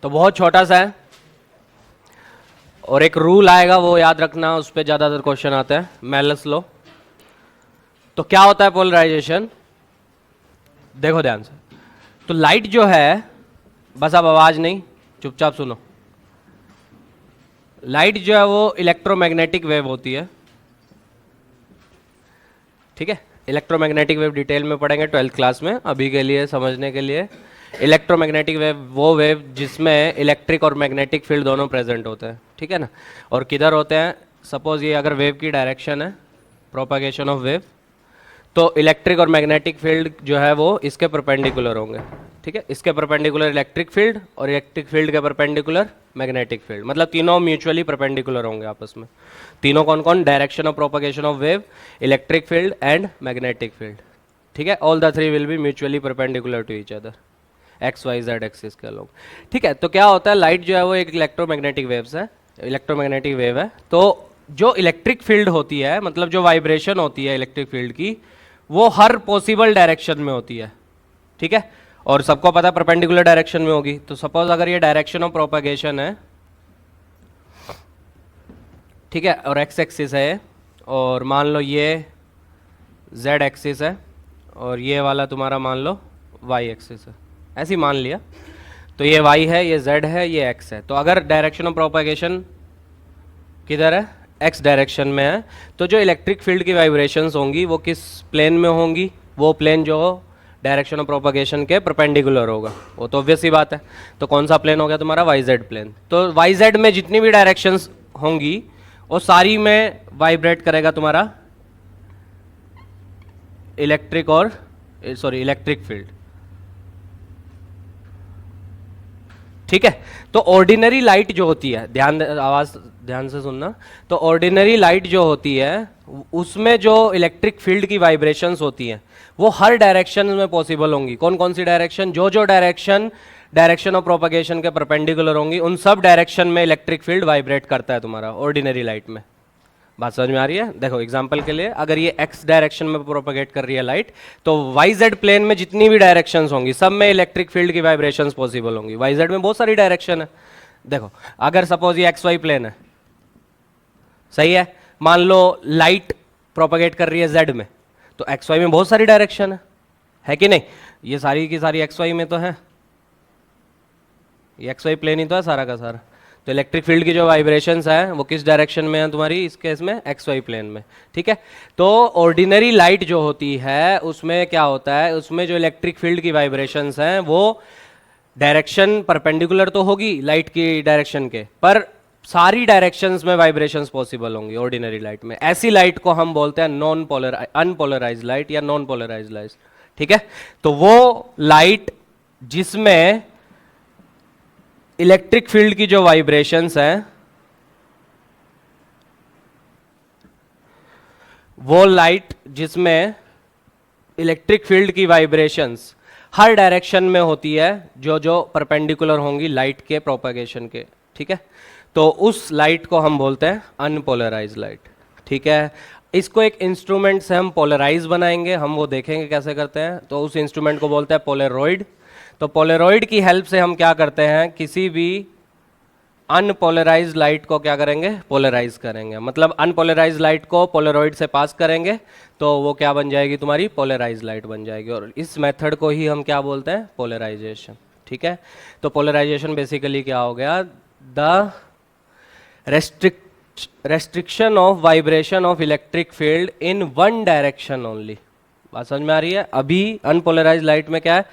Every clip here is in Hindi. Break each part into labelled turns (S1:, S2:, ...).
S1: तो बहुत छोटा सा है और एक रूल आएगा वो याद रखना, उस पर ज़्यादातर क्वेश्चन आते हैं, मेलस लॉ। तो क्या होता है पोलराइजेशन, देखो ध्यान से। तो लाइट जो है, बस अब आवाज़ नहीं, चुपचाप सुनो। लाइट जो है वो इलेक्ट्रोमैग्नेटिक वेव होती है, ठीक है। इलेक्ट्रोमैग्नेटिक वेव डिटेल में पढ़ेंगे 12th क्लास में, अभी के लिए समझने के लिए इलेक्ट्रोमैग्नेटिक वेव वो वेव जिसमें इलेक्ट्रिक और मैग्नेटिक फील्ड दोनों प्रेजेंट होते हैं, ठीक है ना। और किधर होते हैं, सपोज ये अगर वेव की डायरेक्शन है, प्रोपागेशन ऑफ वेव, तो इलेक्ट्रिक और मैग्नेटिक फील्ड जो है वो इसके परपेंडिकुलर होंगे, ठीक है। इसके परपेंडिकुलर इलेक्ट्रिक फील्ड और इलेक्ट्रिक फील्ड के परपेंडिकुलर मैग्नेटिक फील्ड, मतलब तीनों म्यूचुअली परपेंडिकुलर होंगे आपस में। तीनों कौन कौन, direction of propagation of wave, electric field and magnetic field, ठीक है। All the three will be mutually perpendicular to each other, X Y Z axis के लोग, ठीक है। तो क्या होता है, लाइट जो है वो एक इलेक्ट्रोमैग्नेटिक वेव्स है, इलेक्ट्रोमैग्नेटिक वेव है। तो जो इलेक्ट्रिक फील्ड होती है, मतलब जो वाइब्रेशन होती है इलेक्ट्रिक फील्ड की, वो हर पॉसिबल डायरेक्शन में होती है, ठीक है। और सबको पता है परपेंडिकुलर डायरेक्शन में होगी। तो सपोज अगर ये डायरेक्शन ऑफ प्रोपगेशन है, ठीक है, और एक्स एक्सिस है, और मान लो ये जेड एक्सिस है, और ये वाला तुम्हारा मान लो वाई एक्सिस है, ऐसे ही मान लिया। तो ये वाई है, ये जेड है, ये एक्स है। तो अगर डायरेक्शन ऑफ प्रोपगेशन किधर है, एक्स डायरेक्शन में है, तो जो इलेक्ट्रिक फील्ड की वाइब्रेशंस होंगी वो किस प्लेन में होंगी, वो प्लेन जो डायरेक्शन ऑफ प्रोपगेशन के परपेंडिकुलर होगा। वो तो ऑब्वियस ही बात है। तो कौन सा प्लेन हो गया तुम्हारा, वाई जेड प्लेन। तो वाई जेड में जितनी भी डायरेक्शंस होंगी वो सारी में वाइब्रेट करेगा तुम्हारा इलेक्ट्रिक और इलेक्ट्रिक फील्ड, ठीक है। तो ऑर्डिनरी लाइट जो होती है, आवाज ध्यान से सुनना। तो ऑर्डिनरी लाइट जो होती है उसमें जो इलेक्ट्रिक फील्ड की वाइब्रेशंस होती हैं वो हर डायरेक्शन में पॉसिबल होंगी। कौन कौन सी डायरेक्शन, जो डायरेक्शन ऑफ प्रोपगेशन के परपेंडिकुलर होंगी, उन सब डायरेक्शन में इलेक्ट्रिक फील्ड वाइब्रेट करता है तुम्हारा ऑर्डिनरी लाइट में। बात समझ में आ रही है। देखो एग्जांपल के लिए, अगर ये एक्स डायरेक्शन में प्रोपगेट कर रही है लाइट, तो वाई जेड प्लेन में जितनी भी डायरेक्शंस होंगी सब में इलेक्ट्रिक फील्ड की वाइब्रेशंस पॉसिबल होंगी। वाई जेड में बहुत सारी डायरेक्शन है। देखो अगर सपोज ये एक्स वाई प्लेन है, सही है, मान लो लाइट प्रोपगेट कर रही है जेड में, तो एक्स वाई में बहुत सारी डायरेक्शन है कि नहीं। ये सारी की सारी एक्स वाई में तो है, ये एक्स वाई प्लेन ही तो है सारा का सारा। तो इलेक्ट्रिक फील्ड की जो वाइब्रेशंस है वो किस डायरेक्शन में है तुम्हारी, इस केस में एक्स वाई प्लेन में, ठीक है। तो ऑर्डिनरी लाइट जो होती है उसमें क्या होता है, उसमें जो इलेक्ट्रिक फील्ड की वाइब्रेशंस हैं वो डायरेक्शन परपेंडिकुलर तो होगी लाइट की डायरेक्शन के, पर सारी डायरेक्शंस में वाइब्रेशंस पॉसिबल होंगी ऑर्डिनरी लाइट में। ऐसी लाइट को हम बोलते हैं अनपोलराइज लाइट या नॉन पोलराइज लाइट, ठीक है। तो वो लाइट जिसमें इलेक्ट्रिक फील्ड की जो वाइब्रेशंस हैं, वो लाइट जिसमें इलेक्ट्रिक फील्ड की वाइब्रेशंस हर डायरेक्शन में होती है, जो परपेंडिकुलर होंगी लाइट के प्रोपगेशन के, ठीक है। तो उस लाइट को हम बोलते हैं अनपोलराइज लाइट, ठीक है। इसको एक इंस्ट्रूमेंट से हम पोलराइज बनाएंगे, हम वो देखेंगे कैसे करते हैं। तो उस इंस्ट्रूमेंट को बोलते हैं पोलरॉइड। तो पोलरॉइड की हेल्प से हम क्या करते हैं, किसी भी अनपोलराइज लाइट को क्या करेंगे, पोलराइज करेंगे। मतलब अनपोलराइज लाइट को पोलरॉइड से पास करेंगे तो वो क्या बन जाएगी, तुम्हारी पोलराइज लाइट बन जाएगी। और इस मेथड को ही हम क्या बोलते हैं, पोलराइजेशन, ठीक है। तो पोलराइजेशन बेसिकली क्या हो गया, the restriction of vibration of electric field in one direction only। बात समझ में आ रही है। अभी अनपोलराइज लाइट में क्या है,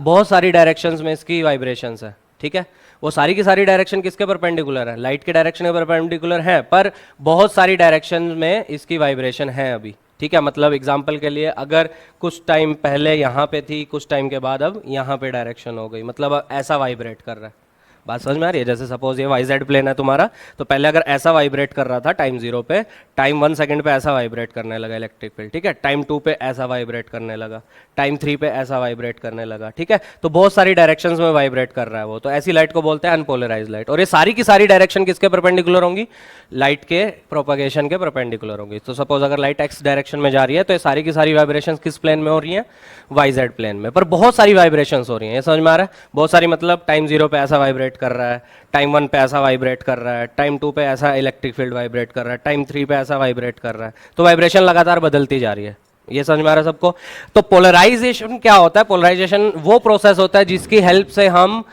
S1: बहुत सारी डायरेक्शंस में इसकी वाइब्रेशंस है, ठीक है। वो सारी की सारी डायरेक्शन किसके परपेंडिकुलर है, लाइट के डायरेक्शन के परपेंडिकुलर है, पर बहुत सारी डायरेक्शन में इसकी वाइब्रेशन है अभी, ठीक है। मतलब एग्जांपल के लिए, अगर कुछ टाइम पहले यहाँ पे थी, कुछ टाइम के बाद अब यहाँ पे डायरेक्शन हो गई, मतलब ऐसा वाइब्रेट कर रहा है। बात समझ में आ रही है। जैसे सपोज ये वाई जेड प्लेन है तुम्हारा, तो पहले अगर ऐसा वाइब्रेट कर रहा था टाइम 0 पे, टाइम 1 सेकंड पे ऐसा वाइब्रेट करने लगा इलेक्ट्रिक फील्ड, ठीक है। टाइम 2 पे ऐसा वाइब्रेट करने लगा, टाइम 3 पे ऐसा वाइब्रेट करने लगा, ठीक है। तो बहुत सारी डायरेक्शंस में वाइब्रेट कर रहा है वो, तो ऐसी लाइट को बोलते हैं अनपोलराइज लाइट। और ये सारी की सारी डायरेक्शन किसके परपेंडिकुलर होंगी, लाइट के प्रोपगेशन के परपेंडिकुलर होंगी। तो सपोज अगर लाइट एक्स डायरेक्शन में जा रही है तो ये सारी की सारी वाइब्रेशन किस प्लेन में हो रही है, वाई जेड प्लेन में, पर बहुत सारी वाइब्रेशंस हो रही हैं। ये समझ में आ रहा है। बहुत सारी मतलब टाइम 0 पे ऐसा वाइब्रेट वाइब्रेट कर रहा है, टाइम 1 पे ऐसा वाइब्रेट कर रहा है, टाइम 2 पे ऐसा इलेक्ट्रिक फील्ड वाइब्रेट कर रहा है, टाइम 3 पे ऐसा वाइब्रेट कर रहा है, तो वाइब्रेशन लगातार बदलती जा रही है। ये समझ में आ रहा है सबको? तो पोलराइजेशन क्या होता है? पोलराइजेशन वो प्रोसेस होता है जिसकी हेल्प से हम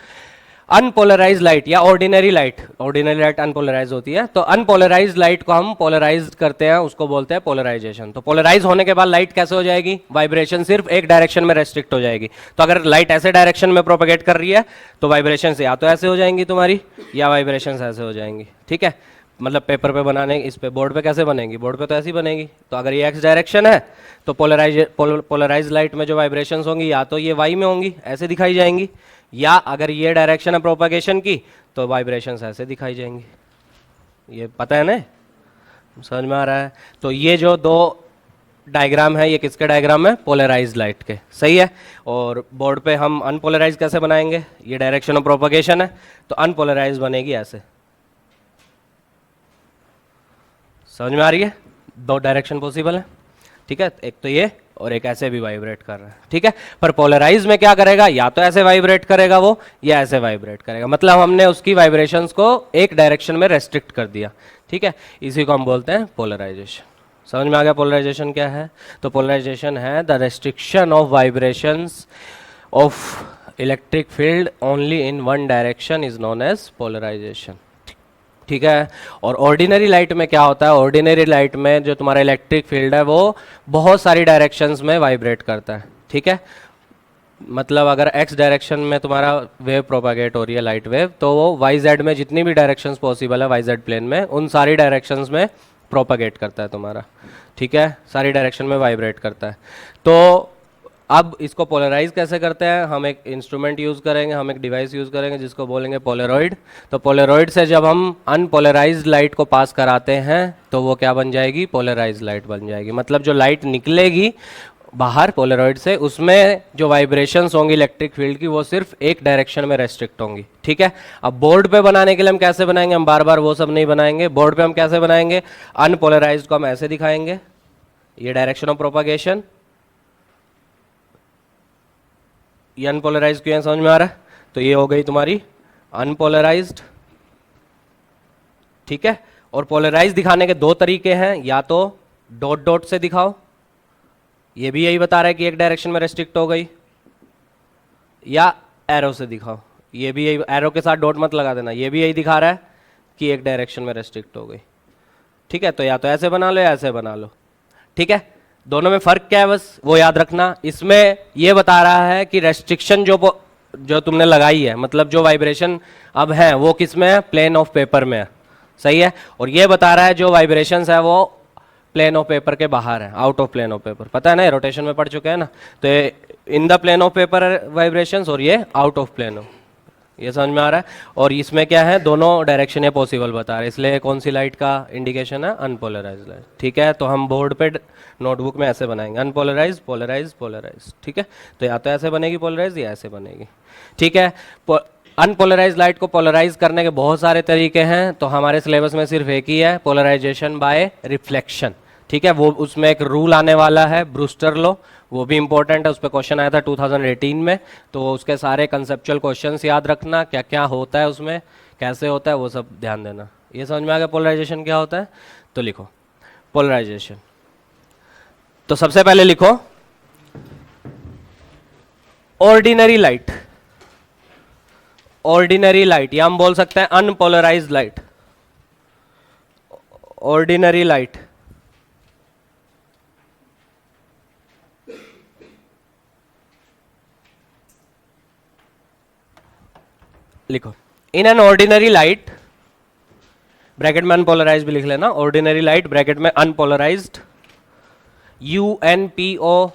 S1: अनपोलराइज लाइट या ऑर्डिनरी लाइट अनपोलराइज होती है, तो अनपोलराइज लाइट को हम पोलराइज करते हैं, उसको बोलते हैं पोलराइजेशन। तो पोलराइज होने के बाद लाइट कैसे हो जाएगी? वाइब्रेशन सिर्फ एक डायरेक्शन में रेस्ट्रिक्ट हो जाएगी। तो अगर लाइट ऐसे डायरेक्शन में प्रोपेगेट कर रही है तो वाइब्रेशन या तो ऐसे हो जाएंगी तुम्हारी, या वाइब्रेशन ऐसे हो जाएंगी। ठीक है, मतलब पेपर पे बनाने, इस पे बोर्ड पे कैसे बनेगी? बोर्ड पे तो ऐसी बनेगी। तो अगर ये एक्स डायरेक्शन है तो पोलराइज लाइट में जो वाइब्रेशंस होंगी या तो ये वाई में होंगी, ऐसे दिखाई जाएंगी, या अगर ये डायरेक्शन है प्रोपगेशन की तो वाइब्रेशंस ऐसे दिखाई जाएंगी। ये पता है ना, समझ में आ रहा है? तो ये जो दो डायग्राम है, ये किसके डायग्राम है? पोलराइज लाइट के। सही है। और बोर्ड पे हम अनपोलराइज कैसे बनाएंगे? ये डायरेक्शन ऑफ प्रोपगेशन है तो अनपोलराइज बनेगी ऐसे। समझ में आ रही है? दो डायरेक्शन पॉसिबल है। ठीक है, एक तो ये और एक ऐसे भी वाइब्रेट कर रहा है। ठीक है, पर पोलराइज में क्या करेगा? या तो ऐसे वाइब्रेट करेगा वो, या ऐसे वाइब्रेट करेगा। मतलब हमने उसकी वाइब्रेशंस को एक डायरेक्शन में रेस्ट्रिक्ट कर दिया। ठीक है, इसी को हम बोलते हैं पोलराइजेशन। समझ में आ गया पोलराइजेशन क्या है? तो पोलराइजेशन है the restriction of vibrations of electric field only in one direction is known as polarisation. ठीक है, और ऑर्डिनरी लाइट में क्या होता है? ऑर्डिनरी लाइट में जो तुम्हारा इलेक्ट्रिक फील्ड है वो बहुत सारी डायरेक्शंस में वाइब्रेट करता है। ठीक है, मतलब अगर एक्स डायरेक्शन में तुम्हारा वेव प्रोपागेट हो रही है, लाइट वेव, तो वो वाई जेड में जितनी भी डायरेक्शंस पॉसिबल है वाई जेड प्लेन में, उन सारी डायरेक्शंस में प्रोपागेट करता है तुम्हारा। ठीक है, सारी डायरेक्शन में वाइब्रेट करता है। तो अब इसको पोलराइज कैसे करते हैं? हम एक इंस्ट्रूमेंट यूज़ करेंगे, हम एक डिवाइस यूज़ करेंगे जिसको बोलेंगे पोलरॉइड। तो पोलरॉइड से जब हम अनपोलराइज्ड लाइट को पास कराते हैं तो वो क्या बन जाएगी? पोलराइज्ड लाइट बन जाएगी। मतलब जो लाइट निकलेगी बाहर पोलरॉइड से, उसमें जो वाइब्रेशंस होंगी इलेक्ट्रिक फील्ड की वो सिर्फ एक डायरेक्शन में रेस्ट्रिक्ट होंगी। ठीक है, अब बोर्ड पे बनाने के लिए हम कैसे बनाएंगे? हम बार बार वो सब नहीं बनाएंगे। बोर्ड पे हम कैसे बनाएंगे? अनपोलराइज्ड को हम ऐसे दिखाएंगे, ये डायरेक्शन ऑफ प्रोपागेशन। ये अनपोलराइज क्यों है, समझ में आ रहा है? तो ये हो गई तुम्हारी अनपोलराइज्ड। ठीक है, और पोलराइज दिखाने के दो तरीके हैं, या तो डॉट डॉट से दिखाओ, ये भी यही बता रहा है कि एक डायरेक्शन में रेस्ट्रिक्ट हो गई, या एरो से दिखाओ, ये भी यही, एरो के साथ डॉट मत लगा देना, ये भी यही दिखा रहा है कि एक डायरेक्शन में रेस्ट्रिक्ट हो गई। ठीक है, तो या तो ऐसे बना लो या ऐसे बना लो। ठीक है, दोनों में फर्क क्या है बस वो याद रखना। इसमें ये बता रहा है कि रेस्ट्रिक्शन जो तुमने लगाई है, मतलब जो वाइब्रेशन अब है वो किस में है? प्लेन ऑफ पेपर में है। सही है, और ये बता रहा है जो वाइब्रेशंस है वो प्लेन ऑफ पेपर के बाहर है, out of plane of paper. पता है ना, रोटेशन में पढ़ चुके हैं ना। तो in the plane of paper vibrations और ये आउट ऑफ प्लेन ऑफ, ये समझ में आ रहा है? और इसमें क्या है? दोनों डायरेक्शन ये पॉसिबल बता रहे हैं, इसलिए कौन सी लाइट का इंडिकेशन है? Unpolarise light. ठीक है, तो हम बोर्ड पे नोटबुक में ऐसे बनाएंगे, अनपोलराइज, पोलराइज, पोलराइज। ठीक है, तो या तो ऐसे बनेगी पोलराइज या ऐसे बनेगी। ठीक है, अनपोलराइज लाइट को पोलराइज करने के बहुत सारे तरीके हैं, तो हमारे सिलेबस में सिर्फ एक ही है, पोलराइजेशन बाय रिफ्लेक्शन। ठीक है, वो उसमें एक रूल आने वाला है, ब्रूस्टर लॉ, वो भी इंपॉर्टेंट है, उस पर क्वेश्चन आया था 2018 में। तो उसके सारे कंसेप्चुअल क्वेश्चंस याद रखना, क्या क्या होता है उसमें, कैसे होता है, वो सब ध्यान देना। ये समझ में आ गया पोलराइजेशन क्या होता है? तो लिखो पोलराइजेशन। तो सबसे पहले लिखो ऑर्डिनरी लाइट। ऑर्डिनरी लाइट या हम बोल सकते हैं अनपोलराइज्ड लाइट। ऑर्डिनरी लाइट लिखो। In an ordinary light, bracket में अनपोलराइज भी लिख लेना, ऑर्डिनरी लाइट ब्रैकेट में अनपोलराइज्ड, UNPOLARIZED,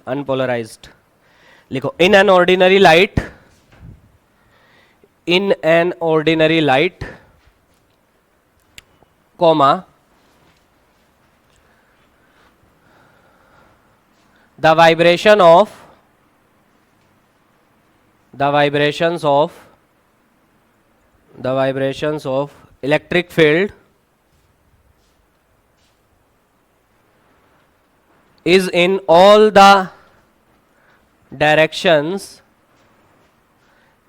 S1: अनपोलराइज्ड लिखो। In an ordinary light, in an ordinary light comma the vibrations of electric field is in all the directions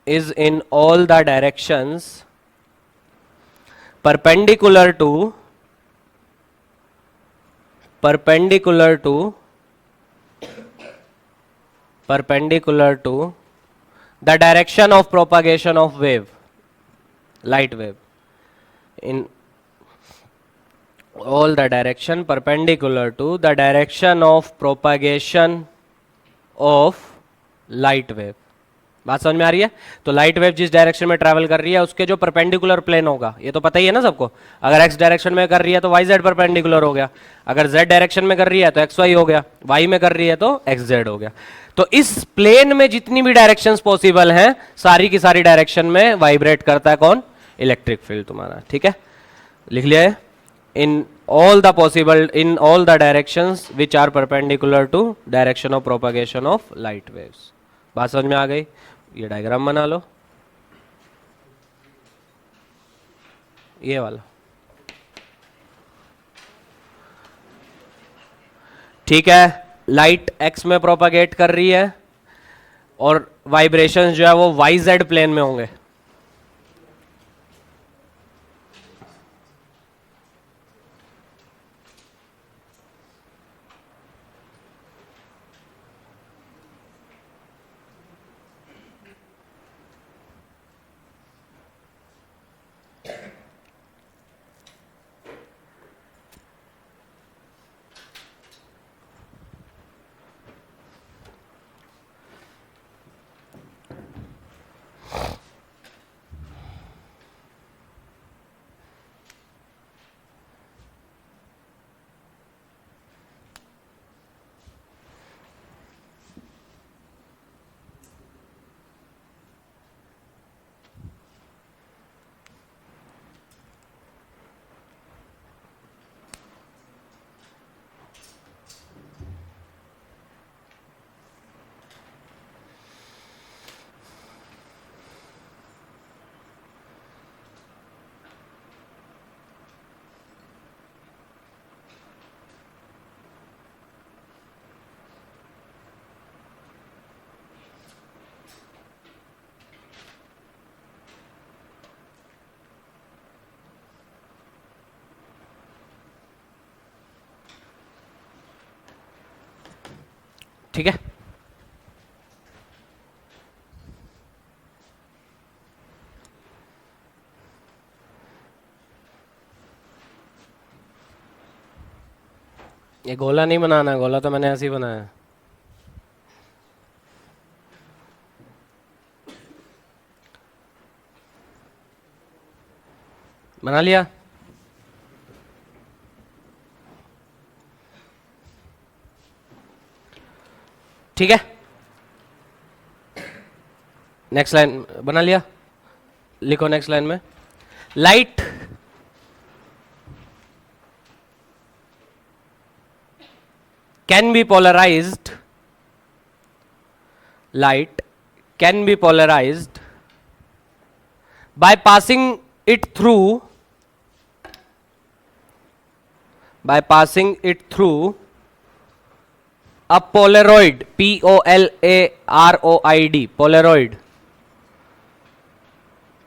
S1: is in all the directions perpendicular to the direction of propagation of wave, light wave, in all the direction perpendicular to the direction of propagation of light wave. बात समझ में आ रही है? तो लाइट वेव जिस डायरेक्शन में ट्रैवल कर रही है उसके जो परपेंडिकुलर प्लेन होगा, ये तो पता ही है ना सबको, अगर एक्स डायरेक्शन में कर रही है तो वाई जेड परपेंडिकुलर हो गया, अगर जेड डायरेक्शन में कर रही है तो एक्स वाई हो गया, वाई में कर रही है तो एक्स जेड हो गया. तो इस प्लेन में जितनी भी डायरेक्शंस पॉसिबल हैं सारी की सारी डायरेक्शन में वाइब्रेट करता है कौन? इलेक्ट्रिक फील्ड तुम्हारा. ठीक है, लिख लिया है. in all the directions which are perpendicular to direction of propagation of light waves. बात समझ में आ गई? ये डायग्राम बना लो, ये वाला. ठीक है, लाइट एक्स में प्रोपागेट कर रही है और वाइब्रेशन जो है वो वाई जेड प्लेन में होंगे. ठीक है, ये गोला नहीं बनाना, गोला तो मैंने ऐसे ही बनाया. बना लिया? ठीक है, नेक्स्ट लाइन बना लिया. लिखो नेक्स्ट लाइन में, light can be polarized, light can be polarized by passing it through a polaroid, Polaroid, polaroid.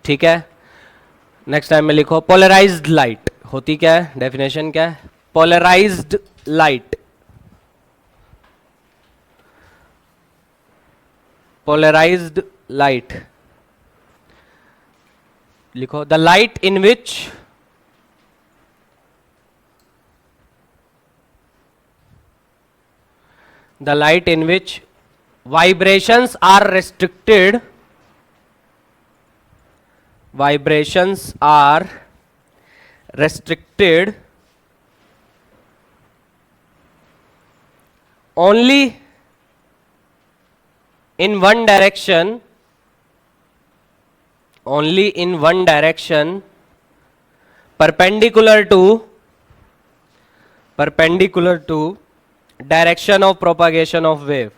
S1: ठीक है, नेक्स्ट टाइम में लिखो पोलराइज्ड लाइट होती क्या है, डेफिनेशन क्या है? Polarised light, polarized light. लिखो the light in which vibrations are restricted only in one direction, perpendicular to direction of propagation of wave.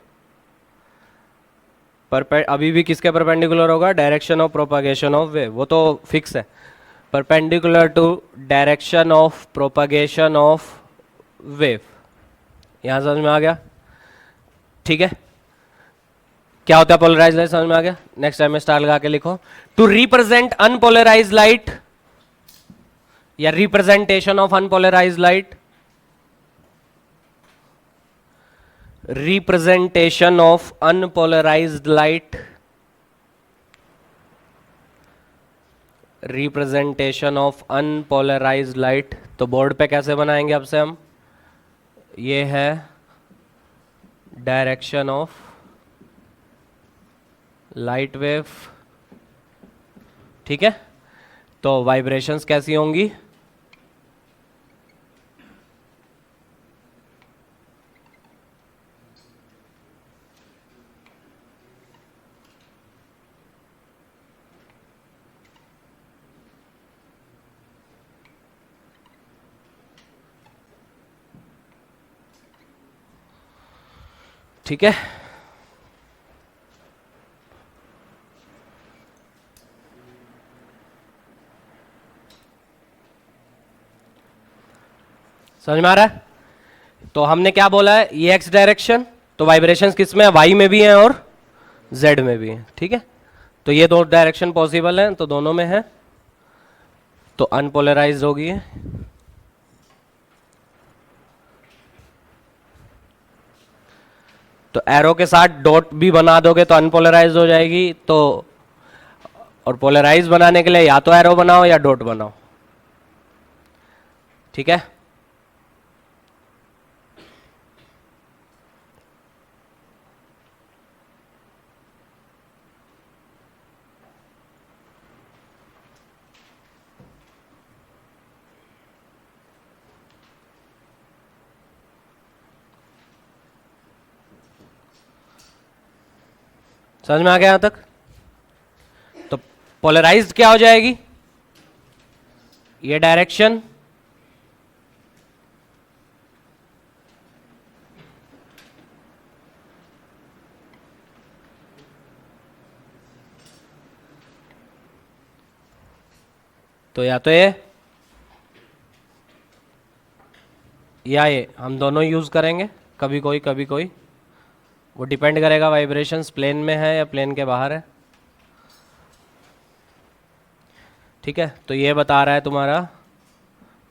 S1: अभी भी किसके परपेंडिकुलर होगा? Direction of propagation of wave, वो तो फिक्स है. Perpendicular to direction of propagation of wave. यहां समझ में आ गया? ठीक है, क्या होता है पोलराइज लाइट, समझ में आ गया? नेक्स्ट टाइम में स्टार लगा के लिखो। टू रिप्रेजेंट अनपोलराइज लाइट या representation of unpolarise light, representation of unpolarised light, representation of unpolarised light. तो बोर्ड पे कैसे बनाएंगे अब से हम? ये है डायरेक्शन ऑफ लाइट वेव, ठीक है? तो वाइब्रेशंस कैसी होंगी? ठीक है, समझ में आ रहा है? तो हमने क्या बोला है, ये एक्स डायरेक्शन, तो वाइब्रेशंस किस में है? वाई में भी हैं और जेड में भी हैं, ठीक है? तो ये दो डायरेक्शन पॉसिबल हैं, तो दोनों में है, तो अनपोलराइज्ड होगी। तो एरो के साथ डॉट भी बना दोगे तो अनपोलराइज हो जाएगी। तो और पोलराइज बनाने के लिए या तो एरो बनाओ या डॉट बनाओ, ठीक है? समझ में आ गया यहां तक? तो पोलराइज्ड क्या हो जाएगी? ये डायरेक्शन तो या तो ये या ये, हम दोनों यूज करेंगे, कभी कोई कभी कोई, वो डिपेंड करेगा वाइब्रेशंस प्लेन में है या प्लेन के बाहर है, ठीक है? तो ये बता रहा है तुम्हारा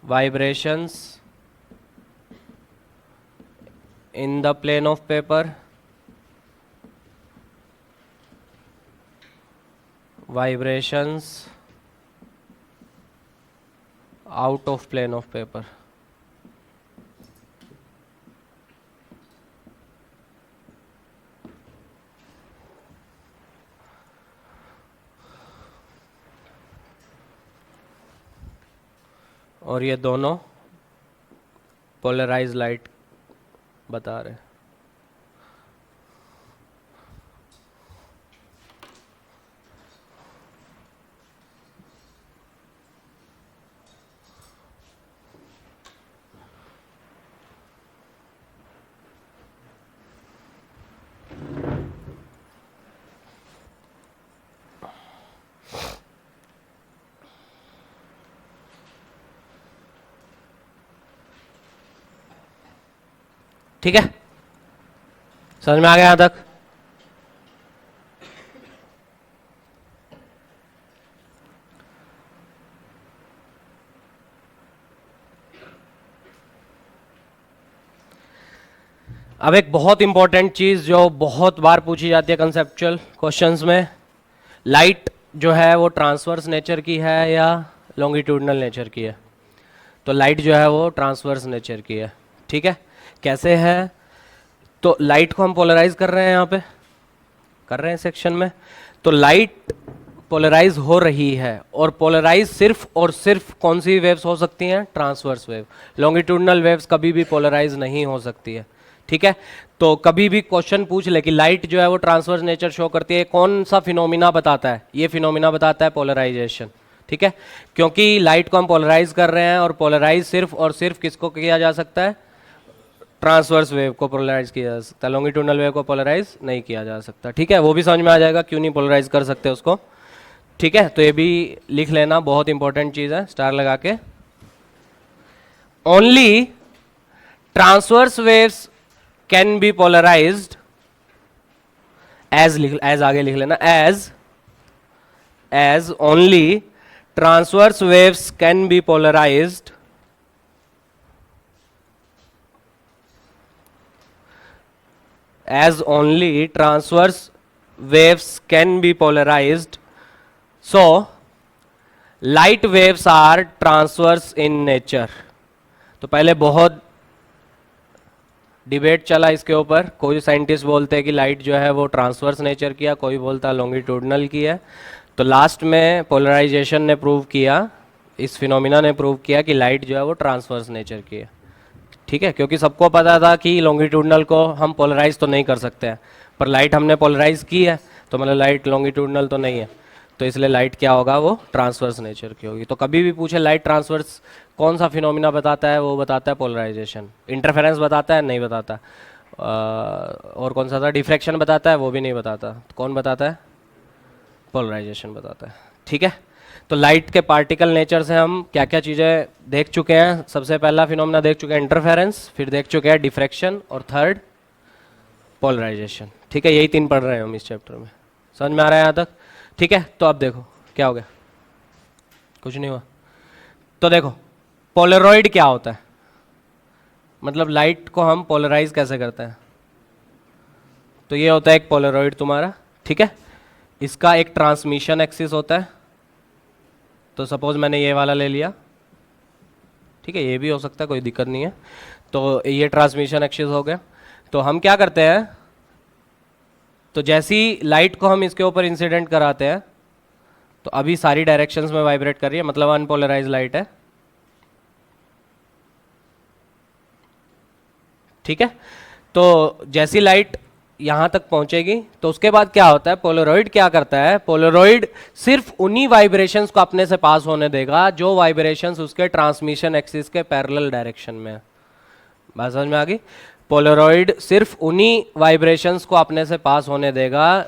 S1: vibrations in the plane of paper, vibrations out of plane of paper. और ये दोनों पोलराइज लाइट बता रहे हैं। ठीक है, समझ में आ गया यहां तक? अब एक बहुत इंपॉर्टेंट चीज जो बहुत बार पूछी जाती है कंसेप्चुअल क्वेश्चंस में, लाइट जो है वो ट्रांसवर्स नेचर की है या लॉन्गिट्यूडनल नेचर की है? तो लाइट जो है वो ट्रांसवर्स नेचर की है, ठीक है? कैसे है? तो लाइट को हम पोलराइज कर रहे हैं, यहाँ पे कर रहे हैं सेक्शन में, तो लाइट पोलराइज हो रही है, और पोलराइज सिर्फ और सिर्फ कौन सी वेव्स हो सकती हैं? Transverse wave. लॉन्गिट्यूडनल वेव्स कभी भी पोलराइज नहीं हो सकती है, ठीक है? तो कभी भी क्वेश्चन पूछ ले कि लाइट जो है वो ट्रांसवर्स नेचर शो करती है, कौन सा फिनोमिना बताता है? ये फिनोमिना बताता है पोलराइजेशन, ठीक है? क्योंकि लाइट को हम पोलराइज कर रहे हैं, और पोलराइज सिर्फ और सिर्फ किसको किया जा सकता है? ट्रांसवर्स वेव को पोलराइज किया जा सकता है, लॉन्गिट्यूडनल वेव को पोलराइज नहीं किया जा सकता, ठीक है? वो भी समझ में आ जाएगा क्यों नहीं पोलराइज कर सकते उसको, ठीक है? तो ये भी लिख लेना, बहुत इंपॉर्टेंट चीज है, स्टार लगा के। Only transverse waves can be polarised as आगे लिख लेना, as only transverse waves can be polarised, as only transverse waves can be polarized, so light waves are transverse in nature. तो पहले बहुत डिबेट चला इसके ऊपर, कोई साइंटिस्ट बोलते हैं कि लाइट जो है वो ट्रांसवर्स नेचर की है, कोई बोलता है लॉन्गिट्यूडनल की है। तो लास्ट में पोलराइजेशन ने प्रूव किया, इस फिनोमिना ने प्रूव किया कि लाइट जो है वो ट्रांसवर्स नेचर की है। ठीक है, क्योंकि सबको पता था कि लॉन्गिट्यूडनल को हम पोलराइज तो नहीं कर सकते हैं, पर लाइट हमने पोलराइज की है, तो मतलब लाइट लॉन्गिट्यूडनल तो नहीं है, तो इसलिए लाइट क्या होगा, वो ट्रांसवर्स नेचर की होगी। तो कभी भी पूछे लाइट ट्रांसवर्स कौन सा फिनोमिना बताता है, वो बताता है पोलराइजेशन। इंटरफेरेंस बताता है, नहीं बताता। और कौन सा था, डिफ्रैक्शन बताता है, वो भी नहीं बताता। तो कौन बताता है, पोलराइजेशन बताता है। ठीक है, तो लाइट के पार्टिकल नेचर से हम क्या क्या चीज़ें देख चुके हैं। सबसे पहला फिनोमेना देख चुके हैं इंटरफेरेंस, फिर देख चुके हैं डिफ्रैक्शन, और थर्ड पोलराइजेशन। ठीक है, यही 3 पढ़ रहे हैं हम इस चैप्टर में। समझ में आ रहा है यहाँ तक? ठीक है, तो अब देखो क्या हो गया, कुछ नहीं हुआ। तो देखो पोलरॉइड क्या होता है, मतलब लाइट को हम पोलराइज कैसे करते हैं। तो ये होता है एक पोलरॉइड तुम्हारा। ठीक है, इसका एक ट्रांसमिशन एक्सिस होता है। तो सपोज मैंने ये वाला ले लिया, ठीक है, ये भी हो सकता है, कोई दिक्कत नहीं है। तो ये ट्रांसमिशन एक्सिस हो गया। तो हम क्या करते हैं, तो जैसी लाइट को हम इसके ऊपर इंसिडेंट कराते हैं, तो अभी सारी डायरेक्शंस में वाइब्रेट कर रही है, मतलब अनपोलराइज लाइट है। ठीक है, तो जैसी लाइट यहां तक पहुंचेगी, तो उसके बाद क्या होता है, पोलरॉइड क्या करता है, पोलरॉइड सिर्फ उन्हीं वाइब्रेशंस को अपने से पास होने देगा जो वाइब्रेशंस उसके ट्रांसमिशन एक्सिस के पैरेलल डायरेक्शन में है। बात समझ में आ गई? पोलरॉइड सिर्फ उन्हीं वाइब्रेशंस को अपने से पास होने देगा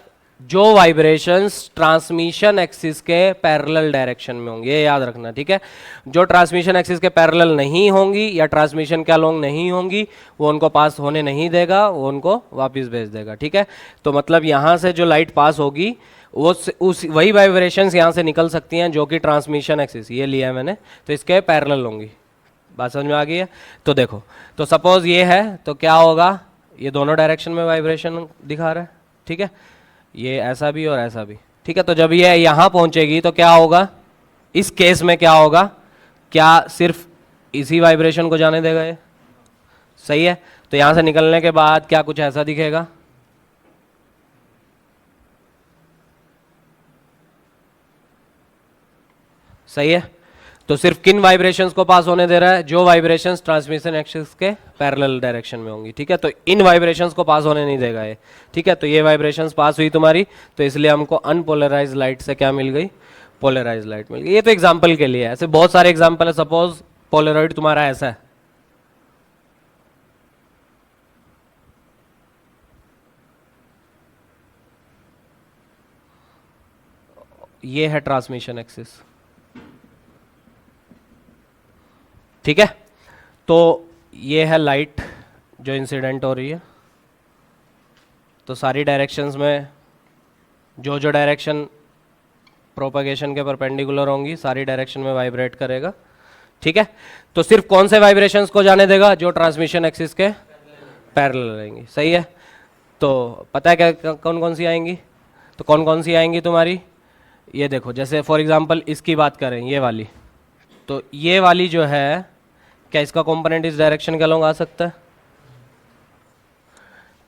S1: जो वाइब्रेशंस ट्रांसमिशन एक्सिस के पैरेलल डायरेक्शन में होंगे, ये याद रखना। ठीक है, जो ट्रांसमिशन एक्सिस के पैरेलल नहीं होंगी या ट्रांसमिशन के अलोंग नहीं होंगी, वो उनको पास होने नहीं देगा, वो उनको वापस भेज देगा। ठीक है, तो मतलब यहाँ से जो लाइट पास होगी वो उस वही वाइब्रेशंस यहाँ से निकल सकती हैं जो कि ट्रांसमिशन एक्सिस, ये लिया है मैंने, तो इसके पैरेलल होंगी। बात समझ में आ गई है? तो देखो, तो सपोज ये है, तो क्या होगा, ये दोनों डायरेक्शन में वाइब्रेशन दिखा रहा है। ठीक है, ये ऐसा भी और ऐसा भी। ठीक है, तो जब ये यहां पहुंचेगी तो क्या होगा, इस केस में क्या होगा, क्या सिर्फ इसी वाइब्रेशन को जाने देगा ये? सही है, तो यहां से निकलने के बाद क्या कुछ ऐसा दिखेगा, सही है। तो सिर्फ किन वाइब्रेशंस को पास होने दे रहा है, जो वाइब्रेशंस ट्रांसमिशन एक्सिस के पैरेलल डायरेक्शन में होंगी। ठीक है, तो इन वाइब्रेशंस को पास होने नहीं देगा ये। ठीक है, तो ये वाइब्रेशंस पास हुई तुम्हारी, तो इसलिए हमको अनपोलराइज लाइट से क्या मिल गई, पोलराइज लाइट मिल गई। ये तो एग्जाम्पल के लिए, ऐसे बहुत सारे एग्जाम्पल है। सपोज पोलरॉइड तुम्हारा ऐसा है, ये है ट्रांसमिशन एक्सिस। ठीक है, तो ये है लाइट जो इंसिडेंट हो रही है। तो सारी डायरेक्शंस में जो जो डायरेक्शन प्रोपगेशन के परपेंडिकुलर होंगी, सारी डायरेक्शन में वाइब्रेट करेगा। ठीक है, तो सिर्फ कौन से वाइब्रेशंस को जाने देगा, जो ट्रांसमिशन एक्सिस के पैरेलल रहेंगी। सही है, तो पता है क्या कौन कौन सी आएंगी, तो कौन कौन सी आएंगी तुम्हारी, ये देखो, जैसे फॉर एग्जांपल इसकी बात करें, ये वाली, तो ये वाली जो है, क्या इसका कंपोनेंट इस डायरेक्शन के अलोंग आ सकता है,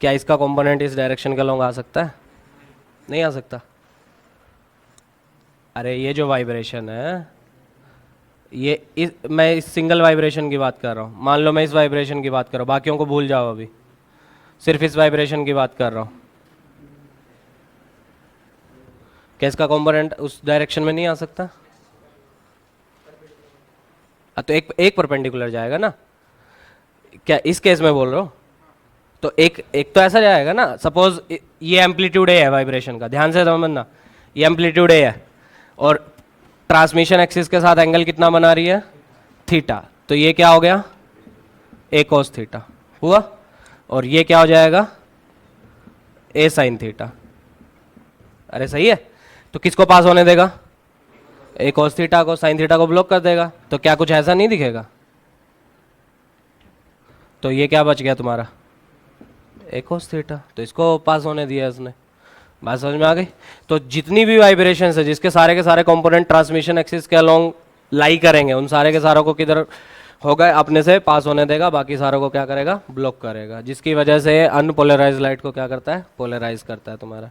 S1: क्या इसका कंपोनेंट इस डायरेक्शन के अलोंग आ सकता है, नहीं आ सकता। अरे ये जो वाइब्रेशन है, ये मैं इस सिंगल वाइब्रेशन की बात कर रहा हूँ। मान लो मैं इस वाइब्रेशन की बात कर रहा हूँ, बाकियों को भूल जाओ, अभी सिर्फ इस वाइब्रेशन की बात कर रहा हूँ। क्या इसका कंपोनेंट उस डायरेक्शन में नहीं आ सकता? तो एक परपेंडिकुलर जाएगा ना, क्या इस केस में बोल रहा हूँ? तो एक तो ऐसा जाएगा ना। सपोज ये एम्पलीट्यूड ए है वाइब्रेशन का, ध्यान से समझना, ये एम्पलीट्यूड ए है और ट्रांसमिशन एक्सिस के साथ एंगल कितना बना रही है, थीटा। तो ये क्या हो गया, ए कोस थीटा हुआ, और ये क्या हो जाएगा, ए साइन थीटा। अरे सही है, तो किसको पास होने देगा? ए cos थीटा को, साइन थीटा को ब्लॉक कर देगा। तो क्या कुछ ऐसा नहीं दिखेगा? तो ये क्या बच गया तुम्हारा? ए cos थीटा, तो इसको पास होने दिया इसने। बात समझ में आ गई? तो जितनी भी वाइब्रेशंस है जिसके सारे के सारे कंपोनेंट ट्रांसमिशन एक्सिस के अलोंग लाई करेंगे, उन सारे के सारों को किधर होगा? अपने से पास होने देगा, बाकी सारों को क्या करेगा? ब्लॉक करेगा, जिसकी वजह से अनपोलराइज लाइट को क्या करता है? पोलराइज करता है तुम्हारा।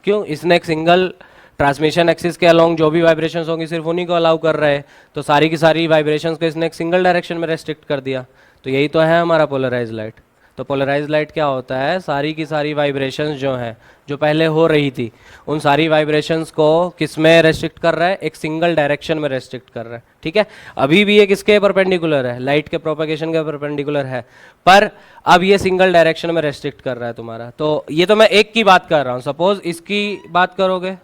S1: क्यों? इसने एक सिंगल ट्रांसमिशन एक्सिस के अलोंग जो भी वाइब्रेशंस होंगी सिर्फ उन्हीं को अलाउ कर रहे हैं, तो सारी की सारी वाइब्रेशंस को इसने एक सिंगल डायरेक्शन में रेस्ट्रिक्ट कर दिया। तो यही तो है हमारा पोलराइज लाइट। तो पोलराइज लाइट क्या होता है? सारी की सारी वाइब्रेशंस जो हैं, जो पहले हो रही थी, उन सारी वाइब्रेशंस को किस में रेस्ट्रिक्ट कर रहा है? एक सिंगल डायरेक्शन में रेस्ट्रिक्ट कर रहा है। ठीक है, अभी भी ये किसके परपेंडिकुलर है? लाइट के प्रोपेगेशन के परपेंडिकुलर है, पर अब ये सिंगल डायरेक्शन में रेस्ट्रिक्ट कर रहा है तुम्हारा। तो ये तो मैं एक की बात कर रहा हूँ, सपोज इसकी बात करोगे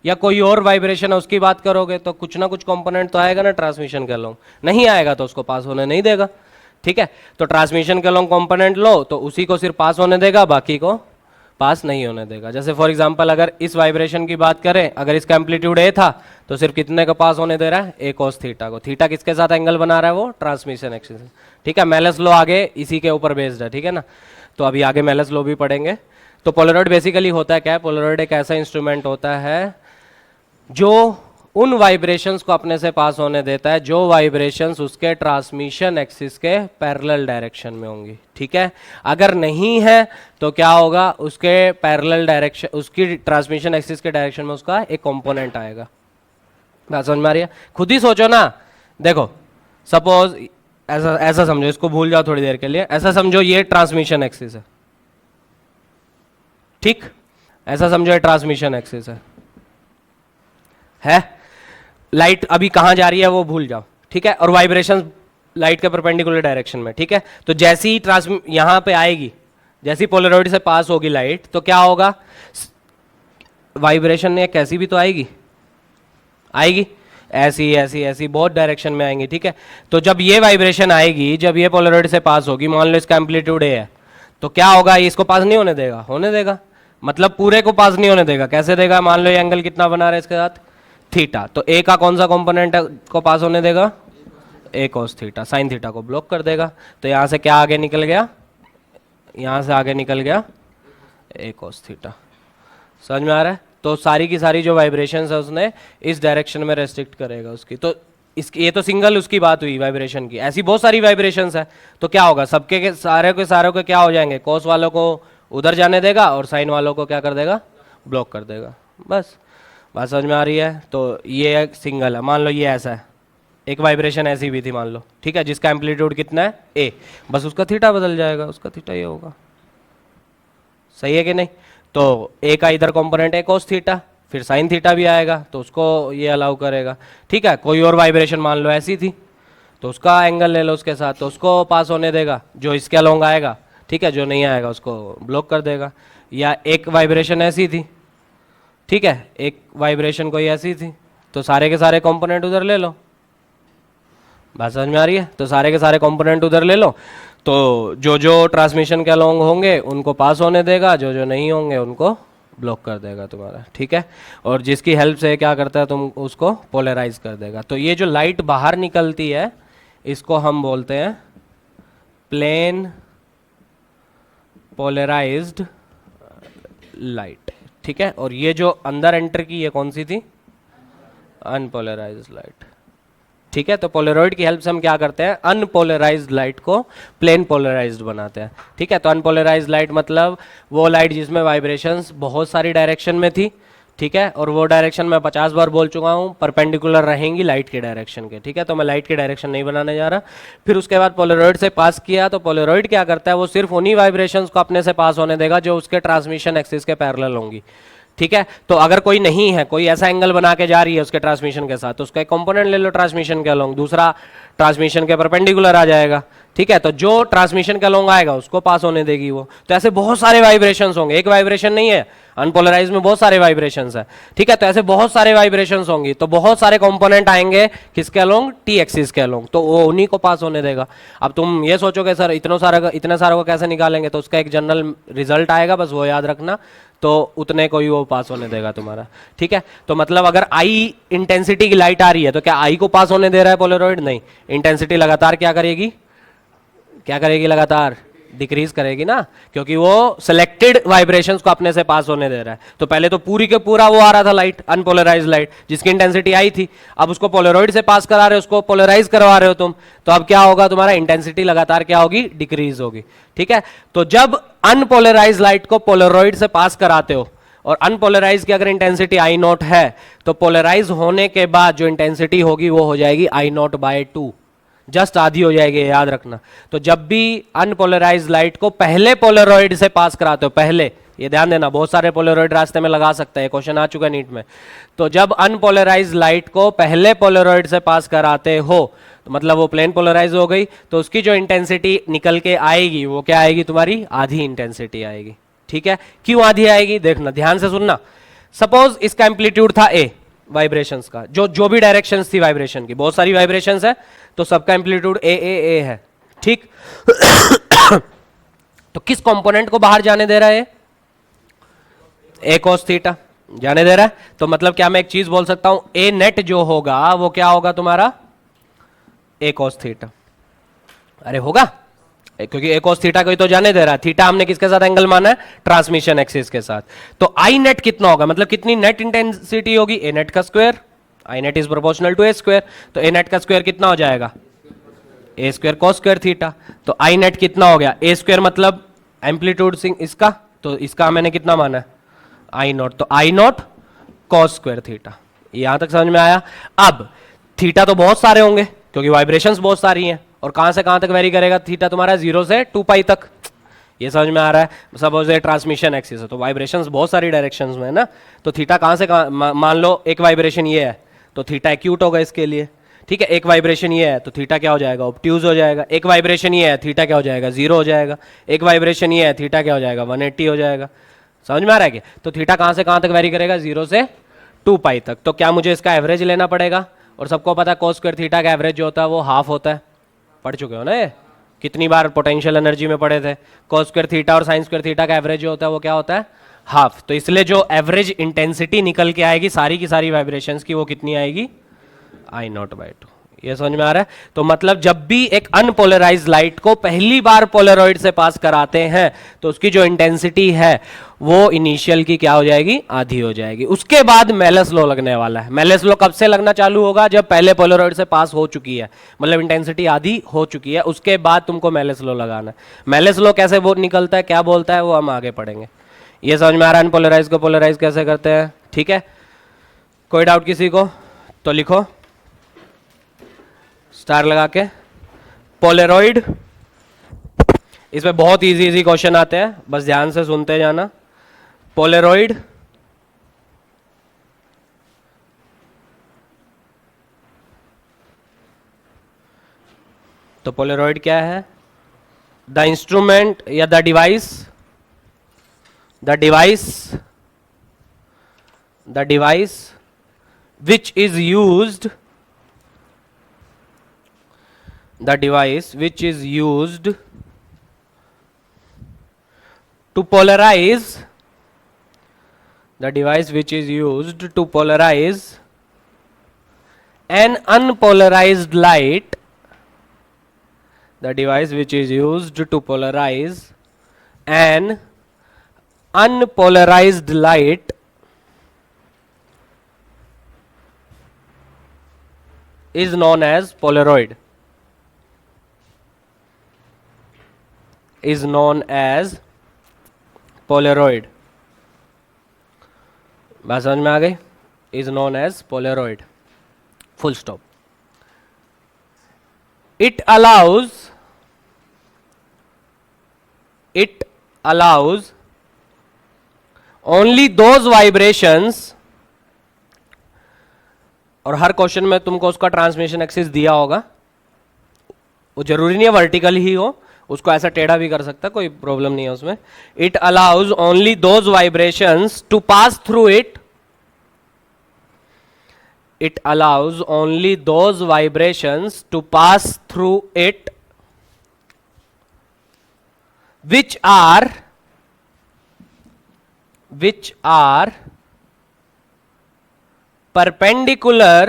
S1: या कोई और वाइब्रेशन है उसकी बात करोगे, तो कुछ ना कुछ कंपोनेंट तो आएगा ना ट्रांसमिशन के अलोंग। नहीं आएगा तो उसको पास होने नहीं देगा। ठीक है, तो ट्रांसमिशन के अलोंग कंपोनेंट लो तो उसी को सिर्फ पास होने देगा, बाकी को पास नहीं होने देगा। जैसे फॉर एग्जांपल अगर इस वाइब्रेशन की बात करें, अगर इसका एम्पलीट्यूड ए था तो सिर्फ कितने को पास होने दे रहा है? ए cos थीटा को। थीटा किसके साथ एंगल बना रहा है? वो ट्रांसमिशन एक्सिस। ठीक है, मेलस लॉ आगे इसी के ऊपर बेस्ड है। ठीक है ना, तो अभी आगे मेलस लॉ भी पढ़ेंगे। तो पोलराइड बेसिकली होता है क्या? पोलराइड एक ऐसा इंस्ट्रूमेंट होता है जो उन वाइब्रेशंस को अपने से पास होने देता है जो वाइब्रेशंस उसके ट्रांसमिशन एक्सिस के पैरेलल डायरेक्शन में होंगी। ठीक है, अगर नहीं है तो क्या होगा? उसके पैरेलल डायरेक्शन, उसकी ट्रांसमिशन एक्सिस के डायरेक्शन में उसका एक कंपोनेंट आएगा। बात समझ में आ रही है? खुद ही सोचो ना, देखो सपोज ऐसा ऐसा समझो, इसको भूल जाओ थोड़ी देर के लिए। ऐसा समझो ये ट्रांसमिशन एक्सिस है, ठीक, ऐसा समझो ये ट्रांसमिशन एक्सिस है। लाइट अभी कहां जा रही है वो भूल जाओ। ठीक है, और वाइब्रेशन लाइट के परपेंडिकुलर डायरेक्शन में। ठीक है, तो जैसी ही यहां पे आएगी, जैसी पोलराइड से पास होगी लाइट, तो क्या होगा? वाइब्रेशन ने कैसी भी तो आएगी, आएगी ऐसी ऐसी ऐसी बहुत डायरेक्शन में आएंगी। ठीक है, तो जब ये वाइब्रेशन आएगी, जब ये पोलराइड से पास होगी, मान लो इसका एम्पलीट्यूड ए है, तो क्या होगा? ये इसको पास नहीं होने देगा? होने देगा, मतलब पूरे को पास नहीं होने देगा। कैसे देगा? मान लो ये एंगल कितना बना रहा है इसके साथ? थीटा। तो ए का कौन सा कंपोनेंट को पास होने देगा? ए cos थीटा। साइन थीटा को ब्लॉक कर देगा। तो यहां से क्या आगे निकल गया? यहां से आगे निकल गया ए cos थीटा। समझ में आ रहा है? तो सारी की सारी जो वाइब्रेशंस है उसने इस डायरेक्शन में रेस्ट्रिक्ट करेगा उसकी। तो इसकी, ये तो सिंगल उसकी बात हुई वाइब्रेशन की, ऐसी बहुत सारी वाइब्रेशंस है। तो क्या होगा? सबके के सारे को क्या हो जाएंगे? cos वालों को उधर जाने देगा और साइन वालों को क्या कर देगा? ब्लॉक कर देगा। बस बात समझ में आ रही है? तो ये एक सिंगल है, मान लो ये ऐसा है, एक वाइब्रेशन ऐसी भी थी मान लो। ठीक है, जिसका एम्पलीट्यूड कितना है? ए, बस उसका थीटा बदल जाएगा, उसका थीटा ये होगा। सही है कि नहीं? तो ए का इधर कंपोनेंट है cos थीटा, फिर साइन थीटा भी आएगा तो उसको ये अलाउ करेगा। ठीक है, कोई और वाइब्रेशन मान लो ऐसी थी तो उसका एंगल ले लो उसके साथ, तो उसको पास होने देगा जो इसके अलोंग आएगा। ठीक है, जो नहीं आएगा उसको ब्लॉक कर देगा। या एक वाइब्रेशन ऐसी थी, ठीक है, एक वाइब्रेशन कोई ऐसी थी, तो सारे के सारे कंपोनेंट उधर ले लो। बात समझ में आ रही है? तो सारे के सारे कंपोनेंट उधर ले लो, तो जो जो ट्रांसमिशन के अलोंग होंगे उनको पास होने देगा, जो जो नहीं होंगे उनको ब्लॉक कर देगा तुम्हारा। ठीक है, और जिसकी हेल्प से क्या करता है तुम उसको पोलराइज कर देगा। तो ये जो लाइट बाहर निकलती है इसको हम बोलते हैं प्लेन पोलराइज्ड लाइट। ठीक है, और ये जो अंदर एंटर की ये कौन सी थी? Unpolarised light. ठीक है, तो पोलराइड की हेल्प से हम क्या करते हैं? अनपोलराइज्ड लाइट को प्लेन पोलराइज्ड बनाते हैं। ठीक है, तो अनपोलराइज्ड लाइट मतलब वो लाइट जिसमें वाइब्रेशंस बहुत सारी डायरेक्शन में थी। ठीक है, और वो डायरेक्शन मैं 50 बार बोल चुका हूँ परपेंडिकुलर रहेंगी लाइट के डायरेक्शन के। ठीक है, तो मैं लाइट की डायरेक्शन नहीं बनाने जा रहा। फिर उसके बाद पोलराइड से पास किया, तो पोलराइड क्या करता है? वो सिर्फ उन्हीं वाइब्रेशंस को अपने से पास होने देगा जो उसके ट्रांसमिशन एक्सिस के पैरेलल होंगी। ठीक है, तो अगर कोई नहीं है, कोई ऐसा एंगल बना के जा रही है उसके ट्रांसमिशन के साथ, तो उसका एक कंपोनेंट ले लो ट्रांसमिशन के अलोंग, दूसरा ट्रांसमिशन के परपेंडिकुलर आ जाएगा। ठीक है, तो जो ट्रांसमिशन के अलोंग आएगा उसको पास होने देगी वो। तो ऐसे बहुत सारे वाइब्रेशंस होंगे, एक वाइब्रेशन नहीं है, अनपोलराइज में बहुत सारे वाइब्रेशंस है, ठीक है। तो ऐसे बहुत सारे वाइब्रेशंस होंगी, तो बहुत सारे कंपोनेंट आएंगे किसके अलोंग, टी एक्सिस के अलोंग, तो वो उन्हीं को पास होने देगा। अब तुम ये सोचोगे सर इतने सारे को कैसे निकालेंगे, तो उसका एक जनरल रिजल्ट आएगा, बस वो याद रखना, तो उतने को ही वो पास होने देगा तुम्हारा, ठीक है। तो मतलब अगर आई इंटेंसिटी की लाइट आ रही है तो क्या आई को पास होने दे रहा है पोलरॉइड, नहीं, इंटेंसिटी लगातार क्या करेगी, लगातार डिक्रीज करेगी ना, क्योंकि वो सिलेक्टेड वाइब्रेशंस को अपने से पास होने दे रहा है। तो पहले तो पूरी के पूरा वो आ रहा था लाइट, अनपोलराइज लाइट जिसकी इंटेंसिटी आई थी, अब उसको पोलरॉइड से पास करा रहे हो, उसको पोलराइज करवा रहे हो तुम, तो अब क्या होगा, तुम्हारा इंटेंसिटी लगातार क्या होगी, डिक्रीज होगी, ठीक है। तो जब अनपोलराइज लाइट को पोलरॉइड से पास कराते हो और अनपोलराइज की अगर इंटेंसिटी आई नॉट है, तो पोलराइज होने के बाद जो इंटेंसिटी होगी वो हो जाएगी आई नॉट बाय 2, जस्ट आधी हो जाएगी, याद रखना। तो जब भी अनपोलराइज लाइट को पहले पोलरॉइड से पास कराते हो, पहले, ये ध्यान देना, बहुत सारे पोलरॉइड रास्ते में लगा सकते हैं, क्वेश्चन आ चुका है नीट में। तो जब अनपोलराइज लाइट को पहले पोलरॉइड से पास कराते हो, तो मतलब वो प्लेन पोलराइज हो गई, तो उसकी जो इंटेंसिटी निकल के आएगी वो क्या आएगी, तुम्हारी आधी इंटेंसिटी आएगी, ठीक है। क्यों आधी आएगी, देखना, ध्यान से सुनना। सपोज इसका एम्पलीट्यूड था ए वाइब्रेशंस का, जो भी डायरेक्शंस थी वाइब्रेशन की, बहुत सारी वाइब्रेशंस है, तो सबका एम्पलीट्यूड ए है, ठीक। तो किस कंपोनेंट को बाहर जाने दे रहा है, ए cos थीटा जाने दे रहा है। तो मतलब क्या मैं एक चीज बोल सकता हूं, ए नेट जो होगा वो क्या होगा तुम्हारा, ए cos थीटा, अरे होगा, क्योंकि ए cos थीटा को ही तो जाने दे रहा है, थीटा हमने किसके साथ एंगल माना है, ट्रांसमिशन एक्सिस के साथ। तो आई नेट कितना होगा, मतलब कितनी नेट इंटेंसिटी होगी, ए नेट का square, I net is proportional to A square, तो ए नेट का स्क्वायर कितना हो जाएगा, A square cos square theta. तो आई नेट कितना हो गया, ए स्क्वायर मतलब एम्पलीट्यूड सिंग इसका, तो इसका मैंने कितना माना है, आई नॉट, तो I not cos square theta. यहां तक समझ में आया। अब थीटा तो बहुत सारे होंगे क्योंकि वाइब्रेशंस बहुत सारी हैं, और कहां से कहां तक वेरी करेगा थीटा तुम्हारा, 0 से 2 पाई तक, ये समझ में आ रहा है। सपोज ये ट्रांसमिशन एक्सिस है, तो वाइब्रेशंस बहुत सारी डायरेक्शंस में है ना, तो थीटा कहां से कहां, मान लो एक वाइब्रेशन ये है तो थीटा एक्यूट होगा इसके लिए, ठीक है। एक वाइब्रेशन ये है तो थीटा क्या हो जाएगा, ऑब्ट्यूज हो जाएगा। एक वाइब्रेशन ये है, थीटा क्या हो जाएगा, 0 हो जाएगा। एक वाइब्रेशन ये है, थीटा क्या हो जाएगा, 180 हो जाएगा। समझ में आ रहा है क्या, तो थीटा कहां से कहां तक वेरी करेगा, 0 से 2 पाई तक। तो क्या मुझे इसका एवरेज लेना पड़ेगा, और सबको पता है cos स्क्वायर थीटा का एवरेज जो होता है वो हाफ होता है, पढ़ चुके हो ना ये, कितनी बार पोटेंशियल एनर्जी में पढ़े थे, cos स्क्वायर थीटा और sin स्क्वायर थीटा का एवरेज जो होता है वो क्या होता है, हाफ। तो इसलिए जो एवरेज इंटेंसिटी निकल के आएगी सारी की सारी वाइब्रेशंस की, वो कितनी आएगी, आई नॉट बाय 2। ये समझ में आ रहा है। तो मतलब जब भी एक अनपोलराइज लाइट को पहली बार पोलरॉइड से पास कराते हैं तो उसकी जो इंटेंसिटी है वो इनिशियल की क्या हो जाएगी, आधी हो जाएगी। उसके बाद मेलस लॉ लगने वाला है। मेलस लॉ कब से लगना चालू होगा, जब पहले पोलरॉइड से पास हो चुकी है, मतलब इंटेंसिटी आधी हो चुकी है, उसके बाद तुमको मेलस लॉ लगाना है। मेलस लॉ कैसे वो निकलता है, क्या बोलता है, वो हम आगे पढ़ेंगे। ये समझ में आ रहा है अनपोलराइज को पोलराइज कैसे करते हैं, ठीक है। कोई डाउट किसी को तो लिखो स्टार लगा के। पोलरॉइड, इसमें बहुत इजी इजी क्वेश्चन आते हैं, बस ध्यान से सुनते जाना। पोलरॉइड तो पोलरॉइड क्या है, द इंस्ट्रूमेंट या the device which is used to polarize an unpolarized light, is known as Polaroid. बात समझ में आ गई, is known as Polaroid, full stop. It allows only those vibrations, और हर क्वेश्चन में तुमको उसका ट्रांसमिशन एक्सिस दिया होगा, वो जरूरी नहीं है वर्टिकल ही हो, उसको ऐसा टेढ़ा भी कर सकता, कोई प्रॉब्लम नहीं है उसमें। It allows only those vibrations to pass through it, it allows only those vibrations to pass through it which are perpendicular,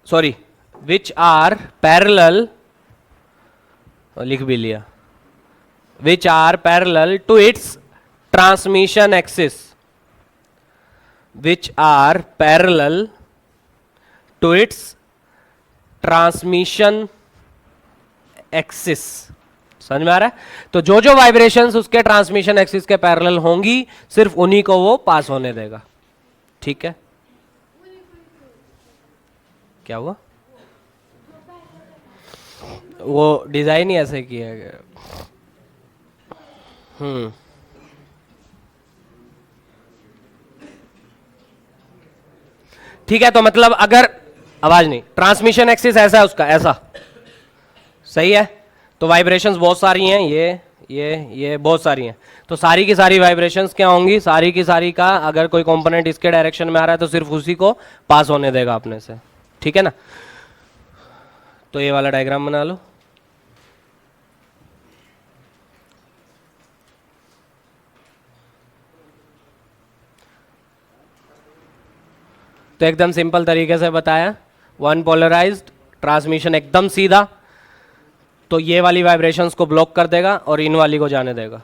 S1: sorry, which are parallel, लिख भी लिया, which are parallel to its transmission axis, which are parallel to its transmission axis। समझ में आ रहा है? तो जो जो वाइब्रेशंस उसके ट्रांसमिशन एक्सिस के पैरेलल होंगी सिर्फ उन्हीं को वो पास होने देगा। ठीक है, क्या हुआ? वो डिजाइन ही ऐसे किया गया। ठीक है, तो मतलब अगर आवाज नहीं, ट्रांसमिशन एक्सिस ऐसा है उसका, ऐसा सही है, तो वाइब्रेशंस बहुत सारी हैं, ये बहुत सारी हैं, तो सारी की सारी वाइब्रेशंस क्या होंगी, सारी की सारी का अगर कोई कंपोनेंट इसके डायरेक्शन में आ रहा है तो सिर्फ उसी को पास होने देगा अपने से। ठीक है ना? तो ये वाला डायग्राम बना लो। तो एकदम सिंपल तरीके से बताया, वन पोलराइज्ड ट्रांसमिशन एकदम सीधा, तो ये वाली वाइब्रेशंस को ब्लॉक कर देगा और इन वाली को जाने देगा।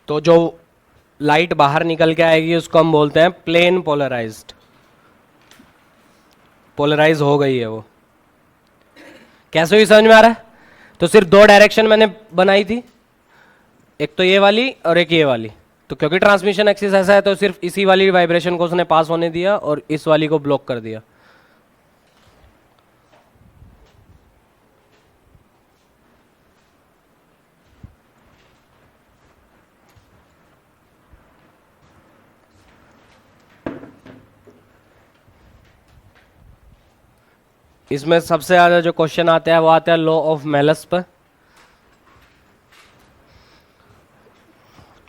S1: तो जो लाइट बाहर निकल के आएगी उसको हम बोलते हैं प्लेन पोलराइज्ड, पोलराइज हो गई है वो। कैसे हुई समझ में आ रहा है? तो सिर्फ दो डायरेक्शन मैंने बनाई थी, एक तो ये वाली और एक ये वाली, तो क्योंकि ट्रांसमिशन एक्सिस ऐसा है तो सिर्फ इसी वाली वाइब्रेशन को उसने पास होने दिया और इस वाली को ब्लॉक कर दिया। इसमें सबसे ज्यादा जो क्वेश्चन आते हैं वो आते हैं लॉ ऑफ मेलस पर।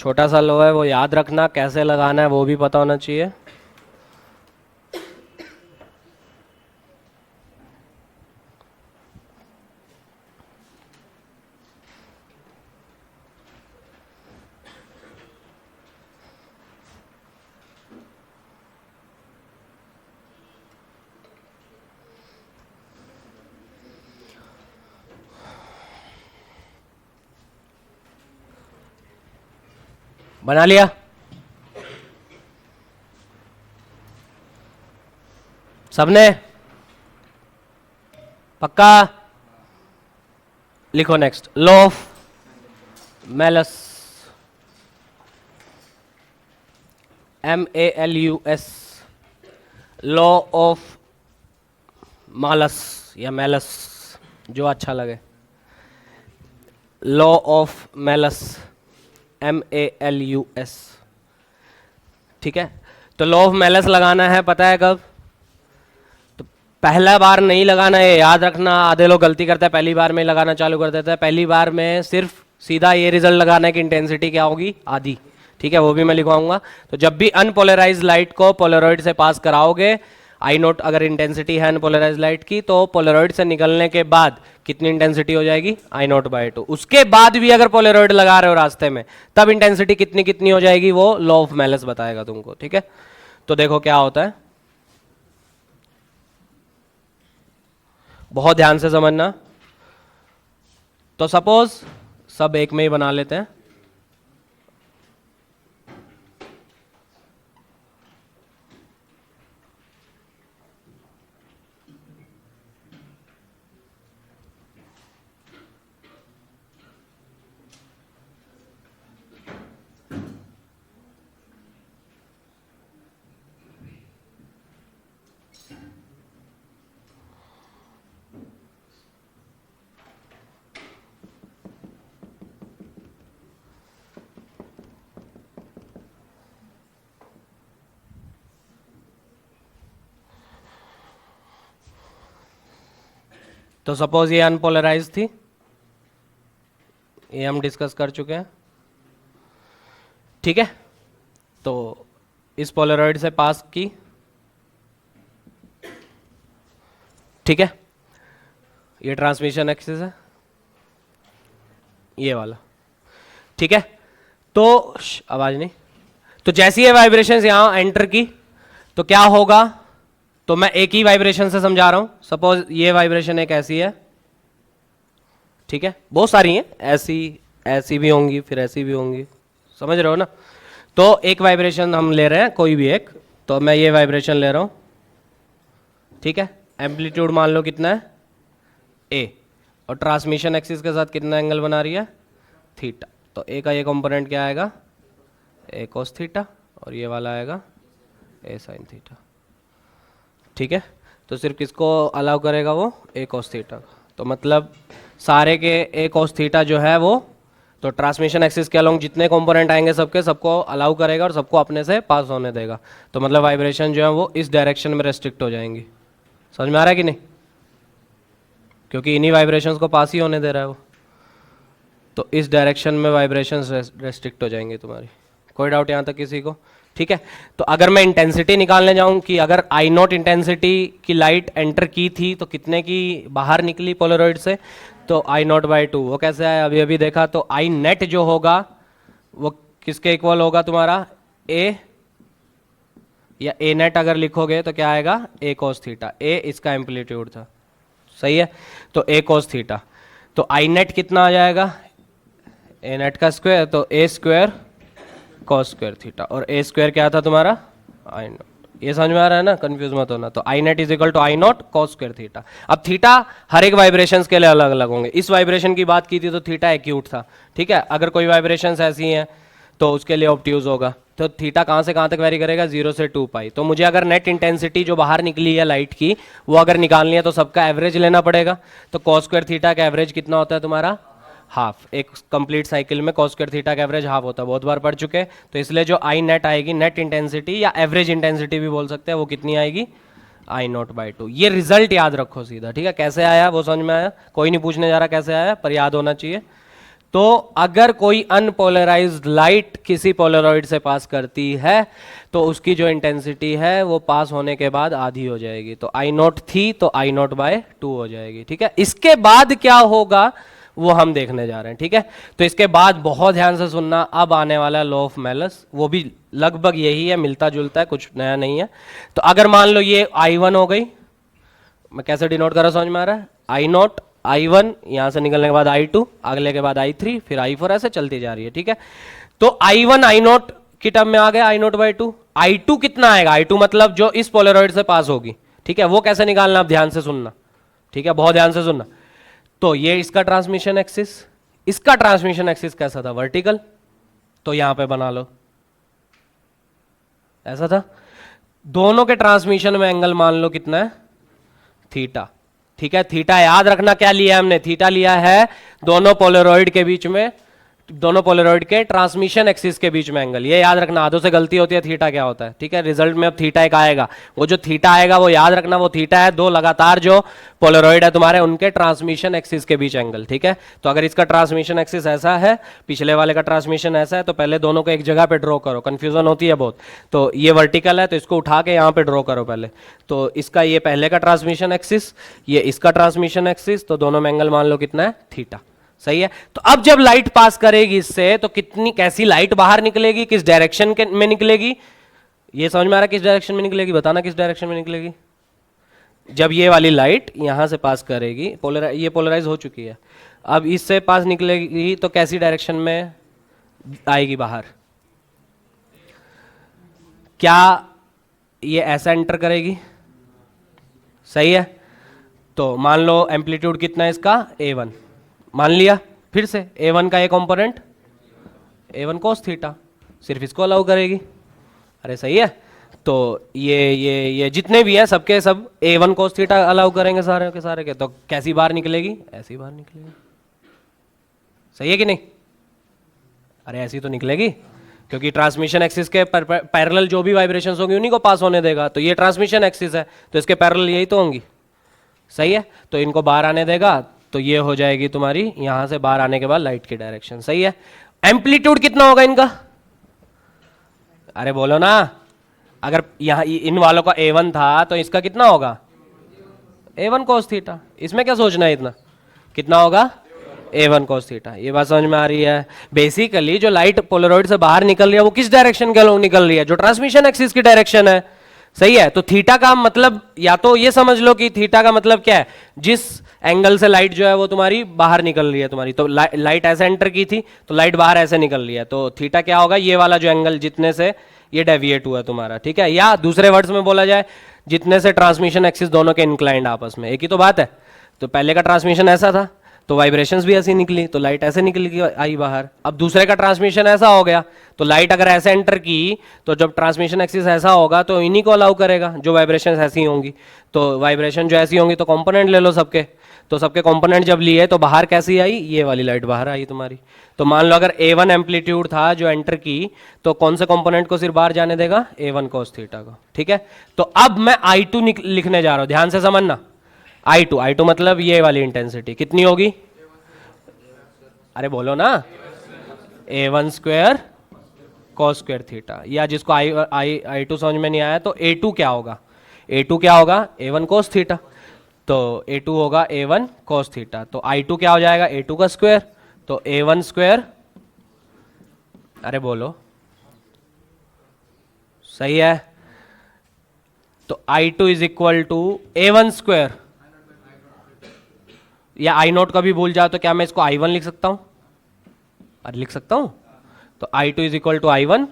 S1: छोटा सा लॉ है, वो याद रखना, कैसे लगाना है वो भी पता होना चाहिए। बना लिया? सबने? पक्का? लिखो next, law of Malus, MALUS, law of मालस या मेलस, जो अच्छा लगे, लॉ ऑफ मेलस, MALUS। ठीक है, तो लॉ ऑफ मेलस लगाना है, पता है कब? तो पहला बार नहीं लगाना है, याद रखना। आधे लोग गलती करते हैं, पहली बार में लगाना चालू कर देते हैं। पहली बार में सिर्फ सीधा ये रिजल्ट लगाना है कि इंटेंसिटी क्या होगी, आधी। ठीक है, वो भी मैं लिखवाऊंगा। तो जब भी अनपोलराइज लाइट को पोलरॉइड से पास कराओगे, आई नोट अगर इंटेंसिटी है अनपोलराइज लाइट की, तो पोलरॉइड से निकलने के बाद कितनी इंटेंसिटी हो जाएगी, I0/2। उसके बाद भी अगर पोलरॉइड लगा रहे हो रास्ते में, तब इंटेंसिटी कितनी कितनी हो जाएगी, वो लॉ ऑफ मेलस बताएगा तुमको। ठीक है, तो देखो क्या होता है, बहुत ध्यान से समझना। तो सपोज सब एक में ही बना लेते हैं। तो सपोज ये अनपोलराइज थी, ये हम डिस्कस कर चुके हैं, ठीक है। तो इस पोलरॉइड से पास की, ठीक है, ये ट्रांसमिशन एक्सिस है, ये वाला, ठीक है। तो आवाज नहीं, तो जैसी ये वाइब्रेशंस यहां एंटर की तो क्या होगा, तो मैं एक ही वाइब्रेशन से समझा रहा हूं। सपोज ये वाइब्रेशन एक ऐसी है, ठीक है, बहुत सारी हैं, ऐसी ऐसी भी होंगी, फिर ऐसी भी होंगी, समझ रहे हो ना। तो एक वाइब्रेशन हम ले रहे हैं, कोई भी एक, तो मैं ये वाइब्रेशन ले रहा हूं, ठीक है। एम्पलीट्यूड मान लो कितना है, ए, और ट्रांसमिशन एक्सिस के साथ कितना एंगल बना रही है, थीटा। तो ए का ये कंपोनेंट क्या आएगा, ए कोस थीटा, और ये वाला आएगा ए साइन थीटा, ठीक है। तो सिर्फ किसको अलाउ करेगा वो, ए कोस थीटा। तो मतलब सारे के ए कोस थीटा जो है वो, तो ट्रांसमिशन एक्सिस के अलोंग जितने कंपोनेंट आएंगे सबके सबको अलाउ करेगा और सबको अपने से पास होने देगा। तो मतलब वाइब्रेशन जो है वो इस डायरेक्शन में रेस्ट्रिक्ट हो जाएंगी। समझ में आ रहा है कि नहीं, क्योंकि इन्हीं वाइब्रेशंस को पास ही होने दे रहा है वो। तो इस डायरेक्शन में वाइब्रेशंस रेस्ट्रिक्ट हो जाएंगी तुम्हारी। कोई डाउट यहाँ तक किसी को, ठीक है। तो अगर मैं इंटेंसिटी निकालने जाऊं कि अगर आई नॉट इंटेंसिटी की लाइट एंटर की थी तो कितने की बाहर निकली पोलरॉइड से, तो आई नॉट बाई 2। वो कैसे आया, अभी अभी देखा। तो आई नेट जो होगा वो किसके इक्वल होगा तुम्हारा, ए, या ए नेट अगर लिखोगे तो क्या आएगा, ए कोस थीटा। ए इसका एम्पलीट्यूड था, सही है। तो ए कोस थीटा, तो आई नेट कितना आ जाएगा, ए नेट का स्क्वायर, तो ए स्क्वायर कॉस स्क्वायर थीटा, और ए स्क्वायर क्या था तुम्हारा, आई नॉट। ये समझ में आ रहा है ना, कंफ्यूज मत होना। तो I net is equal to I nought cos square theta. अब थीटा हर एक वाइब्रेशंस के लिए अलग अलग होंगे। इस वाइब्रेशन की बात की थी तो थीटा एक्यूट था, ठीक है। अगर कोई वाइब्रेशंस ऐसी हैं तो उसके लिए ऑब्ट्यूज होगा। तो थीटा कहाँ से कहाँ तक वेरी करेगा, 0 से 2 पाई। तो मुझे अगर नेट इंटेंसिटी जो बाहर निकली है लाइट की वो अगर निकालनी है तो सबका एवरेज लेना पड़ेगा। तो कॉस स्क्वायर थीटा का एवरेज कितना होता है तुम्हारा, हाफ। एक कंप्लीट साइकिल में कॉस स्क्वायर थीटा का एवरेज हाफ होता है, बहुत बार पढ़ चुके हैं। तो इसलिए जो आई नेट आएगी, नेट इंटेंसिटी या एवरेज इंटेंसिटी भी बोल सकते हैं, वो कितनी आएगी, आई नॉट बाई 2। ये रिजल्ट याद रखो सीधा, ठीक है। कैसे आया वो समझ में आया, कोई नहीं पूछने जा रहा कैसे आया, पर याद होना चाहिए। तो अगर कोई अनपोलराइज्ड लाइट किसी पोलरॉइड से पास करती है तो उसकी जो इंटेंसिटी है वो पास होने के बाद आधी हो जाएगी। तो आई नॉट थी तो आई नॉट बाय 2 हो जाएगी, ठीक है। इसके बाद क्या होगा वो हम देखने जा रहे हैं, ठीक है। तो इसके बाद बहुत ध्यान से सुनना, अब आने वाला लॉ ऑफ मेलस, वो भी लगभग यही है, मिलता जुलता है, कुछ नया नहीं है। तो अगर मान लो ये I1 हो गई, मैं कैसे डिनोट कर रहा समझ में आ रहा है, आई नॉट, I1, यहां से निकलने के बाद I2, अगले के बाद I3, फिर I4, ऐसे चलती जा रही है, ठीक है। तो I1 आई नॉट की टर्म में आ गया, आई नॉट बाई 2। I2 कितना आएगा, I2 मतलब जो इस पोलरॉइड से पास होगी, ठीक है। वो कैसे निकालना, आप ध्यान से सुनना, ठीक है, बहुत ध्यान से सुनना। तो ये इसका ट्रांसमिशन एक्सिस, इसका ट्रांसमिशन एक्सिस कैसा था, वर्टिकल। तो यहां पे बना लो, ऐसा था। दोनों के ट्रांसमिशन में एंगल मान लो कितना है, थीटा, ठीक है। थीटा याद रखना क्या लिया है हमने, थीटा लिया है दोनों पोलरॉइड के बीच में, दोनों पोलरॉइड के ट्रांसमिशन एक्सिस के बीच में एंगल। ये याद रखना, आधों से गलती होती है, थीटा क्या होता है, ठीक है। रिजल्ट में अब थीटा एक आएगा, वो जो थीटा आएगा वो याद रखना, वो थीटा है दो लगातार जो पोलरॉइड है तुम्हारे उनके ट्रांसमिशन एक्सिस के बीच एंगल, ठीक है। तो अगर इसका ट्रांसमिशन एक्सिस ऐसा है, पिछले वाले का ट्रांसमिशन ऐसा है, तो पहले दोनों को एक जगह पे ड्रॉ करो, कंफ्यूजन होती है बहुत। तो ये वर्टिकल है तो इसको उठा के यहाँ पे ड्रॉ करो पहले। तो इसका ये पहले का ट्रांसमिशन एक्सिस, ये इसका ट्रांसमिशन एक्सिस, तो दोनों में एंगल मान लो कितना है, थीटा, सही है। तो अब जब लाइट पास करेगी इससे तो कितनी, कैसी लाइट बाहर निकलेगी, किस डायरेक्शन में निकलेगी, ये समझ में आ रहा है, किस डायरेक्शन में निकलेगी, बताना किस डायरेक्शन में निकलेगी। जब ये वाली लाइट यहां से पास करेगी, ये पोलराइज हो चुकी है, अब इससे पास निकलेगी तो कैसी डायरेक्शन में आएगी बाहर, क्या ये ऐसा एंटर करेगी, सही है। तो मान लो एम्पलीट्यूड कितना है इसका, A1 मान लिया, फिर से A1 का ये कंपोनेंट A1 cos थीटा, सिर्फ इसको अलाउ करेगी, अरे सही है। तो ये जितने भी हैं सबके सब A1 cos थीटा अलाउ करेंगे सारे के सारे के। तो कैसी बाहर निकलेगी, ऐसी बाहर निकलेगी, सही है कि नहीं, अरे ऐसी तो निकलेगी, क्योंकि ट्रांसमिशन एक्सिस के पैरेलल जो भी वाइब्रेशंस होंगी उन्हीं को पास होने देगा। तो ये ट्रांसमिशन एक्सिस है तो इसके पैरेलल यही तो होंगी, सही है, तो इनको बाहर आने देगा, तो ये हो जाएगी तुम्हारी यहां से बाहर आने के बाद लाइट की डायरेक्शन। सही है, एम्पलीट्यूड कितना होगा इनका, अरे बोलो ना, अगर यहां इन वालों का A1 था तो इसका कितना होगा A1 cos थीटा, इसमें क्या सोचना है इतना, कितना होगा A1 cos थीटा। ये बात समझ में आ रही है। बेसिकली जो लाइट पोलरॉइड से बाहर निकल रही है वो किस डायरेक्शन के लोग निकल रही है, जो ट्रांसमिशन एक्सिस की डायरेक्शन है। सही है, तो थीटा का मतलब या तो ये समझ लो कि थीटा का मतलब क्या है, जिस एंगल से लाइट जो है वो तुम्हारी बाहर निकल रही है तुम्हारी, तो लाइट ऐसे एंटर की थी तो लाइट बाहर ऐसे निकल रही है, तो थीटा क्या होगा, ये वाला जो एंगल जितने से ये डेविएट हुआ तुम्हारा। ठीक है, या दूसरे वर्ड्स में बोला जाए जितने से ट्रांसमिशन एक्सिस दोनों के इंक्लाइंड आपस में, एक ही तो बात है। तो पहले का ट्रांसमिशन ऐसा था तो वाइब्रेशंस भी ऐसी निकली, तो लाइट ऐसे निकली आई बाहर। अब दूसरे का ट्रांसमिशन ऐसा हो गया तो लाइट अगर ऐसे एंटर की तो जब ट्रांसमिशन एक्सिस ऐसा होगा तो इन्हीं को अलाउ करेगा जो वाइब्रेशंस ऐसी होंगी। तो वाइब्रेशन जो ऐसी होंगी तो कंपोनेंट ले लो सबके, तो सबके कंपोनेंट जब लिए तो बाहर कैसी आई, ये वाली लाइट बाहर आई तुम्हारी। तो मान लो अगर A1 एम्पलीट्यूड था जो एंटर की, तो कौन से कंपोनेंट को सिर्फ बाहर जाने देगा, A1 cos थीटा को। ठीक है, तो अब मैं I2 लिखने जा रहा हूं, ध्यान से समझना। I2 मतलब ये वाली इंटेंसिटी कितनी होगी, अरे बोलो ना, A1 square cos square theta, या जिसको I2 समझ में नहीं आया तो A2 क्या होगा, A2 क्या होगा A1 cos थीटा, तो A2 होगा A1 cos थीटा। तो I2 क्या हो जाएगा, A2 का स्क्वायर, तो A1 स्क्वायर, अरे बोलो, सही है, तो I2 is equal to A1 square, या I0 का भी भूल जाओ तो क्या मैं इसको I1 लिख सकता हूं, अरे लिख सकता हूं, तो I2 is equal to I1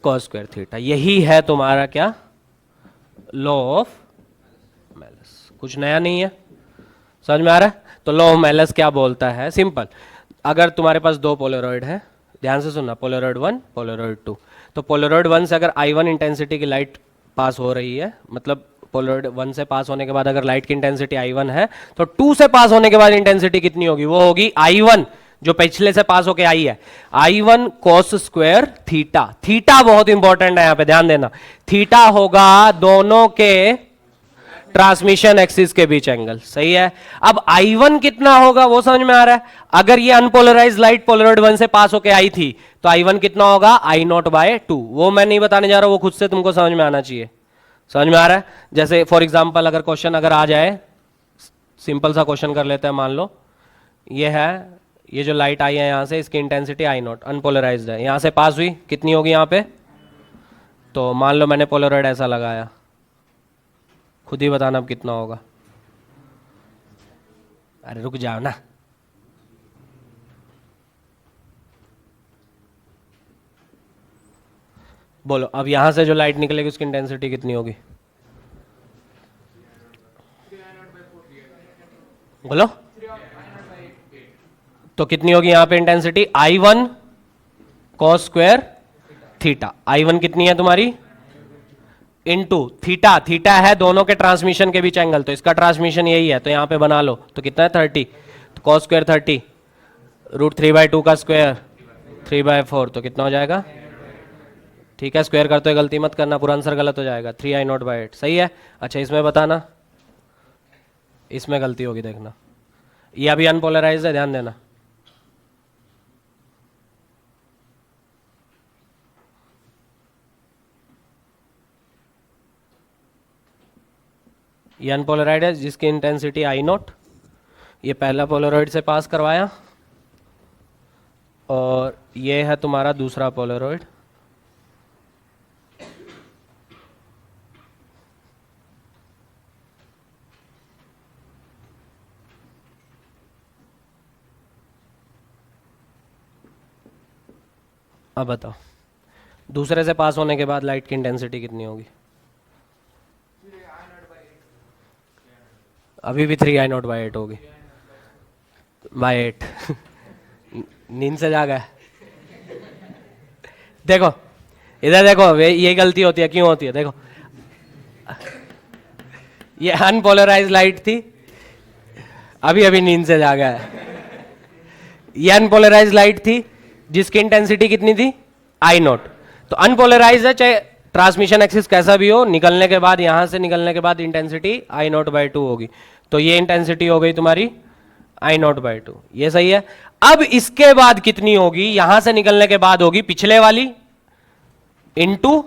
S1: cos square theta. यही है तुम्हारा क्या, लॉ ऑफ मेलस, कुछ नया नहीं है, समझ में आ रहा है। तो लॉ ऑफ मेलस क्या बोलता है, सिंपल, अगर तुम्हारे पास दो पोलरॉइड है, ध्यान से सुनना, पोलरॉइड 1 पोलरॉइड 2, तो पोलरॉइड 1 से अगर I1 इंटेंसिटी की लाइट पास हो रही है, मतलब पोलरॉइड 1 से पास होने के बाद अगर लाइट की इंटेंसिटी I1 है, तो 2 से पास होने के बाद इंटेंसिटी कितनी होगी, वो होगी I1 जो पिछले से पास होके आई है, I1 cos square theta. Theta बहुत इंपॉर्टेंट है, यहां पे ध्यान देना, थीटा होगा दोनों के ट्रांसमिशन एक्सिस के बीच एंगल। सही है, अब I1 कितना होगा वो समझ में आ रहा है, अगर ये अनपोलराइज लाइट पोलरॉइड 1 से पास होके आई थी तो I1 कितना होगा, I0/2, वो मैं नहीं बताने जा रहा, वो खुद से तुमको समझ में आना चाहिए। समझ में आ रहा है, जैसे फॉर एग्जांपल अगर क्वेश्चन अगर आ जाए, सिंपल सा क्वेश्चन कर लेते हैं, मान लो ये है, ये जो लाइट आई है यहां से, इसकी इंटेंसिटी I0 अनपोलराइज्ड है, यहां से पास हुई, कितनी होगी यहां पे, तो मान लो मैंने पोलरॉइड ऐसा लगाया, खुद ही बताना अब कितना होगा, अरे रुक जाओ ना, बोलो अब यहां से जो लाइट निकलेगी उसकी इंटेंसिटी कितनी होगी, बोलो, तो कितनी होगी यहां पे intensity, I1 cos square theta. I1 कितनी है तुम्हारी, इनटू थीटा, थीटा है दोनों के ट्रांसमिशन के बीच एंगल, तो इसका ट्रांसमिशन यही है, तो यहां पे बना लो, तो कितना है 30, तो cos स्क्वायर 30 √3/2 का स्क्वायर 3/4, तो कितना हो जाएगा, ठीक है, स्क्वायर करते हुए गलती मत करना, पूरा आंसर गलत हो जाएगा, 3I0/8। सही है, अच्छा इसमें बताना, इसमें गलती होगी देखना, ये अभी अनपोलराइज्ड है, ध्यान देना, ये अनपोलराइड है जिसकी इंटेंसिटी I0, ये पहला पोलरॉइड से पास करवाया, और ये है तुम्हारा दूसरा पोलरॉइड, अब बताओ दूसरे से पास होने के बाद लाइट की इंटेंसिटी कितनी होगी, अभी भी 3I0/8 होगी, बाय 8 नींद से जागा है, देखो इधर देखो, ये गलती होती है, क्यों होती है, देखो ये अनपोलराइज लाइट थी, अभी अभी नींद से जागा है, ये अनपोलराइज लाइट थी जिसकी इंटेंसिटी कितनी थी I0, तो अनपोलराइज है, चाहे ट्रांसमिशन एक्सिस कैसा भी हो, निकलने के बाद, यहां से निकलने के बाद intensity I nought by to होगी। तो ये इंटेंसिटी हो गई तुम्हारी आई नॉट बाई टू, ये सही है। अब इसके बाद कितनी होगी, यहां से निकलने के बाद होगी पिछले वाली into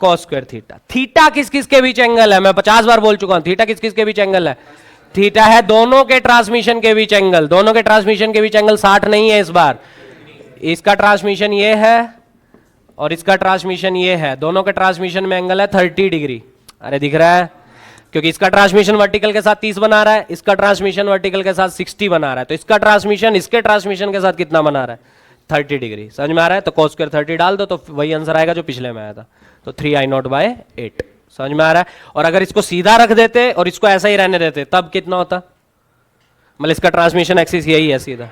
S1: cos square theta. Theta किस किस के बीच एंगल है, मैं 50 बार बोल चुका हूं, थीटा किस किस के बीच एंगल है, थीटा है दोनों के ट्रांसमिशन के बीच एंगल। दोनों के ट्रांसमिशन के बीच एंगल 60 नहीं है इस बार, इसका ट्रांसमिशन ये है और इसका ट्रांसमिशन ये है, दोनों के ट्रांसमिशन में एंगल है 30 डिग्री। अरे दिख रहा है, क्योंकि इसका ट्रांसमिशन वर्टिकल के साथ 30 बना रहा है, इसका ट्रांसमिशन वर्टिकल के साथ 60 बना रहा है, तो इसका ट्रांसमिशन इसके ट्रांसमिशन के साथ कितना बना रहा है, 30 डिग्री। समझ में आ रहा है? तो cos स्क्वायर 30 डाल दो तो वही आंसर आएगा जो पिछले में आया था, तो 3 आई नॉट बाय 8। समझ में आ रहा है? और अगर इसको सीधा रख देते और इसको ऐसा ही रहने देते तब कितना होता, मतलब इसका ट्रांसमिशन एक्सिस यही है सीधा,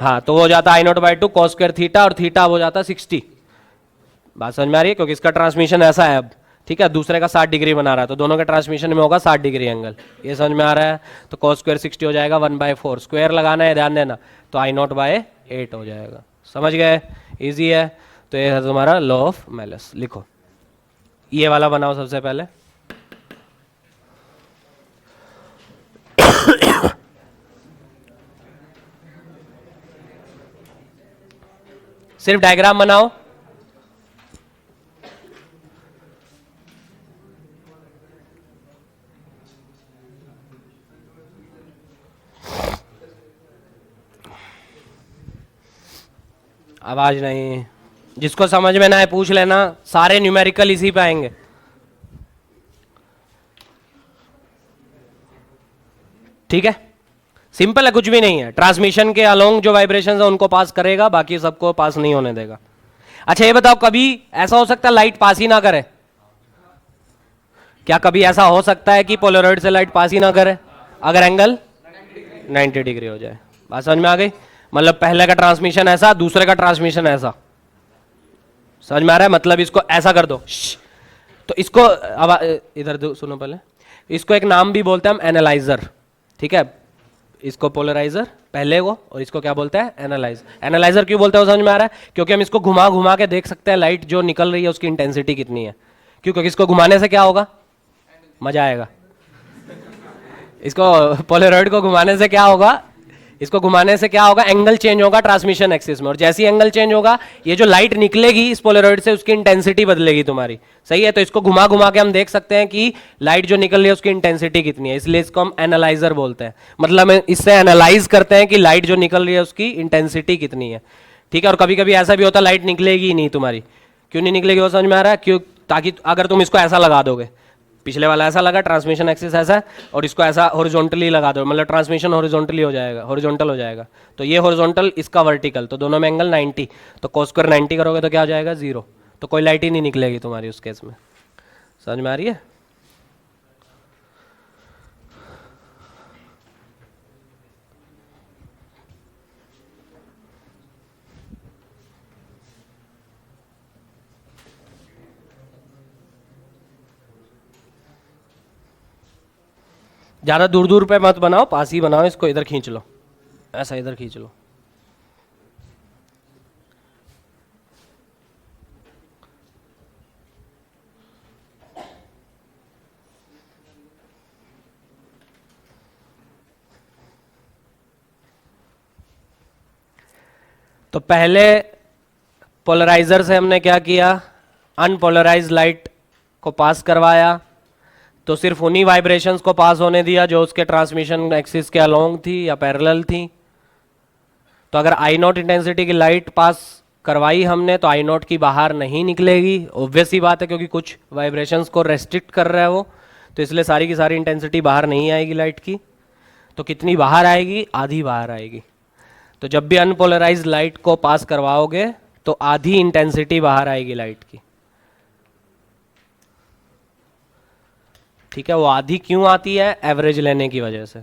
S1: हाँ, तो वो हो जाता I nought by two cos square theta, और थीटा हो जाता 60। बात समझ में आ रही है? क्योंकि इसका ट्रांसमिशन ऐसा है अब, ठीक है, दूसरे का 60 डिग्री बना रहा है, तो दोनों के ट्रांसमिशन में होगा 60 डिग्री एंगल। ये समझ में आ रहा है? तो cos स्क्वायर 60 हो जाएगा 1/4, स्क्वायर लगाना है ध्यान देना, तो आई नॉट बाय 8 हो जाएगा। समझ गए? इजी है। तो ये है तुम्हारा लॉ ऑफ मेलस। लिखो, ये वाला बनाओ सबसे पहले। सिर्फ डायग्राम बनाओ। आवाज नहीं, जिसको समझ में ना है पूछ लेना, सारे न्यूमेरिकल इसी पे आएंगे। ठीक है, सिंपल है, कुछ भी नहीं है। ट्रांसमिशन के अलोंग जो वाइब्रेशंस है उनको पास करेगा, बाकी सबको पास नहीं होने देगा। अच्छा ये बताओ, कभी ऐसा हो सकता है लाइट पास ही ना करे? क्या कभी ऐसा हो सकता है कि पोलराइड से लाइट पास ही ना करे अगर एंगल 90 डिग्री हो जाए? बात समझ में आ गई? मतलब पहले का ट्रांसमिशन ऐसा, दूसरे का ट्रांसमिशन ऐसा। समझ में आ रहा है? मतलब इसको ऐसा कर दो, तो इसको अब इधर सुनो पहले, इसको एक नाम भी बोलते हैं हम, एनालाइजर। ठीक है, इसको पोलराइजर पहले को, और इसको क्या बोलते हैं, एनालाइज। एनालाइजर क्यों बोलते हैं वो समझ में आ रहा है? क्योंकि हम इसको घुमा घुमा के देख सकते हैं लाइट जो निकल रही है उसकी इंटेंसिटी कितनी है। क्यों? क्योंकि इसको घुमाने से क्या होगा, मजा आएगा। इसको पोलराइड को घुमाने से क्या होगा, इसको घुमाने से क्या होगा, एंगल चेंज होगा ट्रांसमिशन एक्सिस में, और जैसे ही एंगल चेंज होगा ये जो लाइट निकलेगी इस पोलराइड से उसकी इंटेंसिटी बदलेगी तुम्हारी। सही है? तो इसको घुमा घुमा के हम देख सकते हैं कि लाइट जो निकल रही है उसकी इंटेंसिटी कितनी है, इसलिए इसको हम एनालाइजर बोलते हैं। मतलब इससे एनालाइज करते हैं कि लाइट जो निकल रही है उसकी इंटेंसिटी कितनी है। ठीक है, और कभी कभी ऐसा भी होता है लाइट निकलेगी ही नहीं तुम्हारी। क्यों नहीं निकलेगी वो समझ में आ रहा है? क्यों? ताकि अगर तुम इसको ऐसा लगा दोगे, पिछले वाला ऐसा लगा, ट्रांसमिशन एक्सिस ऐसा है, और इसको ऐसा हॉरिजॉन्टली लगा दो, मतलब ट्रांसमिशन हॉरिजॉन्टली हो जाएगा, हॉरिजॉन्टल हो जाएगा। तो ये हॉरिजॉन्टल, इसका वर्टिकल, तो दोनों में एंगल 90, तो cos स्क्वायर 90 करोगे तो क्या हो जाएगा, 0। तो कोई लाइट ही नहीं निकलेगी तुम्हारी उस केस में। समझ में आ रही है? ज़्यादा दूर दूर पे मत बनाओ, पास ही बनाओ। इसको इधर खींच लो, ऐसा इधर खींच लो। तो पहले पोलराइजर से हमने क्या किया, अनपोलराइज लाइट को पास करवाया, तो सिर्फ उन्हीं वाइब्रेशंस को पास होने दिया जो उसके ट्रांसमिशन एक्सिस के अलोंग थी या पैरेलल थी। तो अगर आई नॉट इंटेंसिटी की लाइट पास करवाई हमने तो आई नॉट की बाहर नहीं निकलेगी, ऑब्वियस ही बात है, क्योंकि कुछ वाइब्रेशंस को रेस्ट्रिक्ट कर रहा है वो, तो इसलिए सारी की सारी इंटेंसिटी बाहर नहीं आएगी लाइट की। तो कितनी बाहर आएगी, आधी बाहर आएगी। तो जब भी अनपोलराइज लाइट को पास करवाओगे तो आधी इंटेंसिटी बाहर आएगी लाइट की। ठीक है, वो आधी क्यों आती है, एवरेज लेने की वजह से।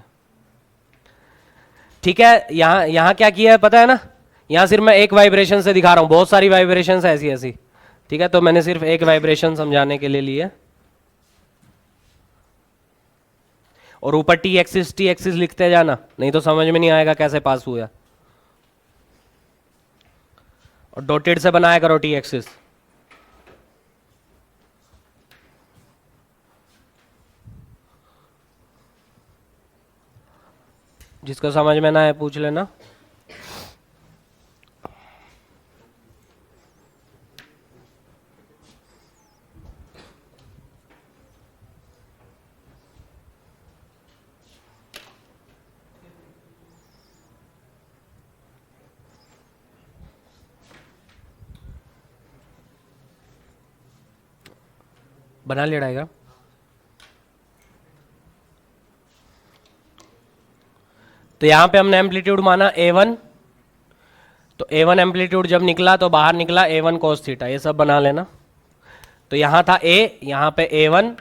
S1: ठीक है, यहां क्या किया है पता है ना, यहां सिर्फ मैं एक वाइब्रेशन से दिखा रहा हूं, बहुत सारी वाइब्रेशन ऐसी ऐसी। ठीक है, तो मैंने सिर्फ एक वाइब्रेशन समझाने के लिए ली है, और ऊपर टी एक्सिस लिखते जाना, नहीं तो समझ में नहीं आएगा कैसे पास हुआ। और डॉटेड से बनाया करो टी एक्सिस। जिसको समझ में ना है पूछ लेना। बना लिया डायग्राम। तो यहां पे हमने एम्पलीट्यूड माना A1, तो A1 एम्पलीट्यूड जब निकला तो बाहर निकला A1 cos थीटा, ये सब बना लेना। तो यहां था A, यहां पे A1,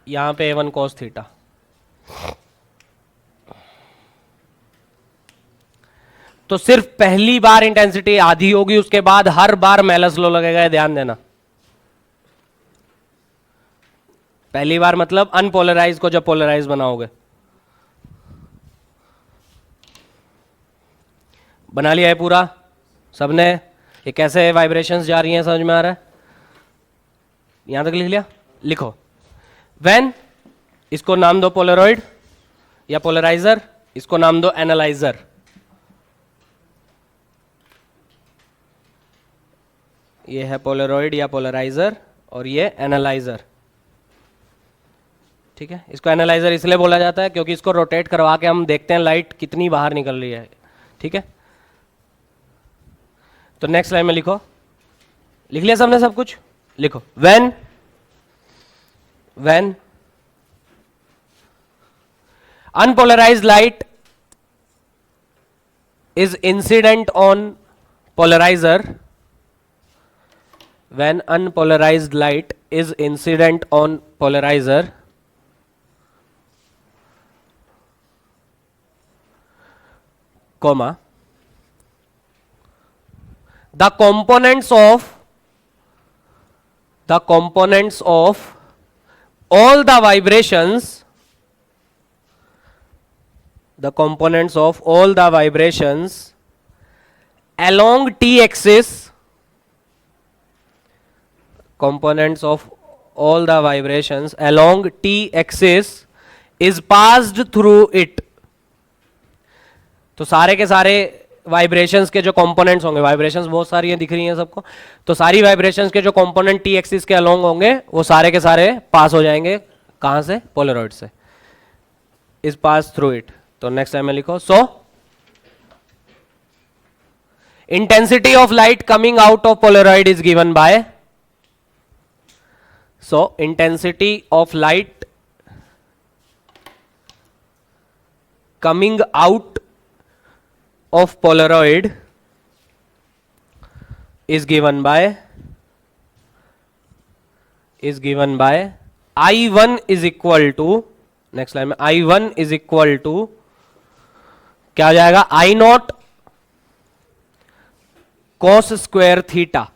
S1: यहां पे A1 cos थीटा। तो सिर्फ पहली बार इंटेंसिटी आधी होगी, उसके बाद हर बार मेलस लॉ लगेगा, ध्यान देना। पहली बार मतलब अनपोलराइज को जब पोलराइज बनाओगे। बना लिया है पूरा सबने? ये कैसे वाइब्रेशंस जा रही हैं समझ में आ रहा है? यहां तक लिख लिया? लिखो व्हेन, इसको नाम दो पोलरॉइड या पोलराइजर, इसको नाम दो एनालाइजर। ये है पोलरॉइड या पोलराइजर और ये एनालाइजर। ठीक है, इसको एनालाइजर इसलिए बोला जाता है क्योंकि इसको रोटेट करवा के हम देखते हैं लाइट कितनी बाहर निकल रही है। ठीक है, तो नेक्स्ट लाइन में लिखो। लिख लिया सबने सब कुछ? लिखो when unpolarized light is incident on polarizer, when unpolarized light is incident on polarizer, comma, the components of all the vibrations, the components of all the vibrations along t axis, components of all the vibrations along t axis is passed through it। तो सारे के सारे वाइब्रेशंस के जो कंपोनेंट्स होंगे, वाइब्रेशंस बहुत सारी हैं दिख रही हैं सबको, तो सारी वाइब्रेशंस के जो कंपोनेंट टी एक्सिस के अलोंग होंगे वो सारे के सारे पास हो जाएंगे। कहां से? पोलरॉइड से। Is pass through it. तो नेक्स्ट टाइम में लिखो, सो intensity of light coming out of Polaroid is given by, so intensity of light coming out of polaroid is given by I1 is equal to, next line में I1 is equal to क्या हो जाएगा? I not cos square theta.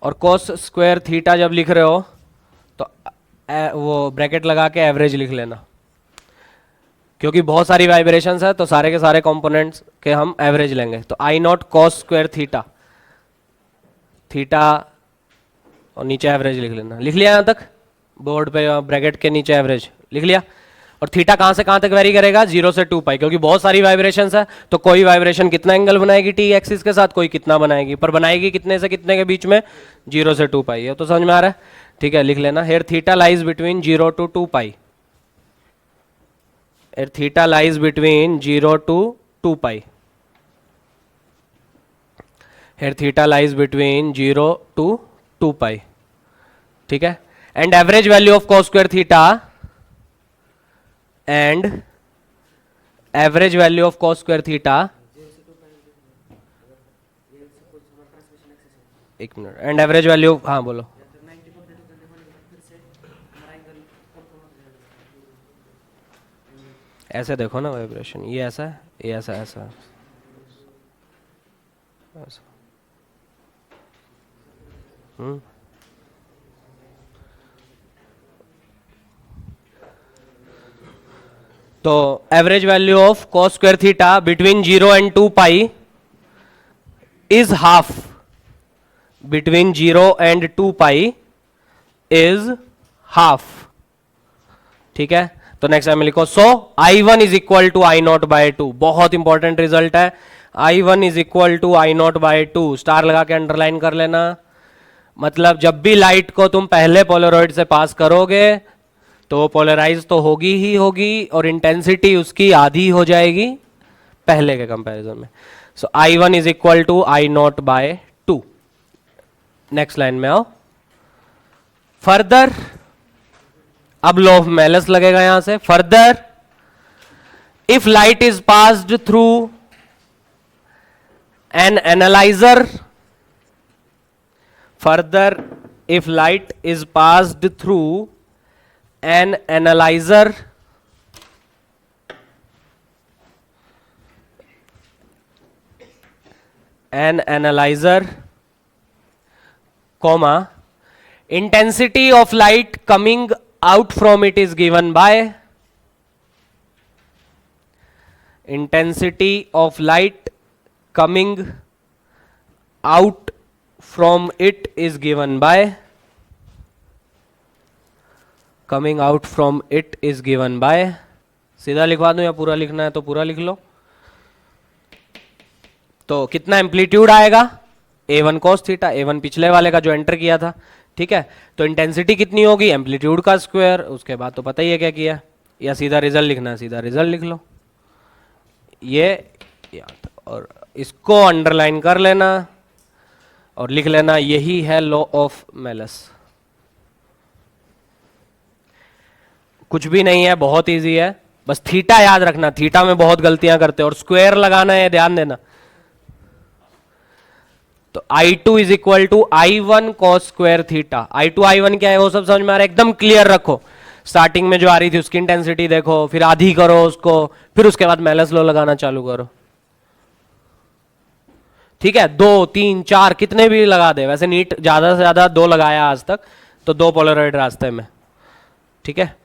S1: और cos स्क्वायर थीटा जब लिख रहे हो तो वो ब्रैकेट लगा के एवरेज लिख लेना, क्योंकि बहुत सारी वाइब्रेशंस है तो सारे के सारे कंपोनेंट्स के हम एवरेज लेंगे। तो I nought cos square theta, theta और नीचे एवरेज लिख लेना। लिख लिया यहां तक? बोर्ड पे ब्रैकेट के नीचे एवरेज लिख लिया। और थीटा कहां से कहां तक वेरी करेगा? 0 से 2 पाई, क्योंकि बहुत सारी वाइब्रेशंस है तो कोई वाइब्रेशन कितना एंगल बनाएगी टी एक्सिस के साथ, कोई कितना बनाएगी, पर बनाएगी कितने से कितने के बीच में? 0 से 2 पाई। ये तो समझ में आ रहा है? ठीक है, लिख लेना। Here theta lies between 0 to 2 pi, here theta lies between 0 to 2 pi, here theta lies between 0 to 2 pi. ठीक है, and average value of cos square theta and average value of cos square theta, एक मिनट, एंड एवरेज वैल्यू, हाँ बोलो। ऐसे देखो ना वाइब्रेशन, ये ऐसा है, ये ऐसा ऐसा ऐसा। तो average value of cos square theta between 0 and 2 pi is half, between 0 and 2 pi is half. ठीक है, तो नेक्स्ट टाइम लिखो, so I1 is equal to I naught by two. बहुत इंपॉर्टेंट रिजल्ट है, I1 is equal to I naught by two. Star लगा के अंडरलाइन कर लेना। मतलब जब भी लाइट को तुम पहले पोलराइड से पास करोगे तो पोलराइज तो होगी ही होगी और इंटेंसिटी उसकी आधी हो जाएगी पहले के कंपैरिजन में। So I1 is equal to I naught by two. Next line में आओ। फर्दर, अब लॉ ऑफ मेलस लगेगा यहां से। Further, if light is passed through an analyser, further if light is passed through an analyzer comma intensity of light coming out from it is given by intensity of light coming out from it is given by coming out from it is given by। सीधा लिखवा दूं या पूरा लिखना है तो पूरा लिख लो। तो कितना एम्पलीट्यूड आएगा, A1 cos थीटा, A1 पिछले वाले का जो एंटर किया था, ठीक है। तो इंटेंसिटी कितनी होगी, एम्पलीट्यूड का स्क्वायर। उसके बाद तो पता ही है क्या किया, या सीधा रिजल्ट लिखना है, सीधा रिजल्ट लिख लो ये, और इसको अंडरलाइन कर लेना और लिख लेना यही है लॉ ऑफ मेलस। कुछ भी नहीं है, बहुत इजी है, बस थीटा याद रखना। थीटा में बहुत गलतियां करते हैं और स्क्वायर लगाना है, ध्यान देना। तो I2 is equal to I1 cos square theta. I2 I1 क्या है वो सब समझ में आ रहा है, एकदम क्लियर रखो। स्टार्टिंग में जो आ रही थी उसकी इंटेंसिटी देखो, फिर आधी करो उसको, फिर उसके बाद मेलस लॉ लगाना चालू करो, ठीक है। 2 3 4 कितने भी लगा दे, वैसे नीट ज्यादा से ज्यादा 2 लगाया आज तक, तो 2 पोलराइड रास्ते में, ठीक है।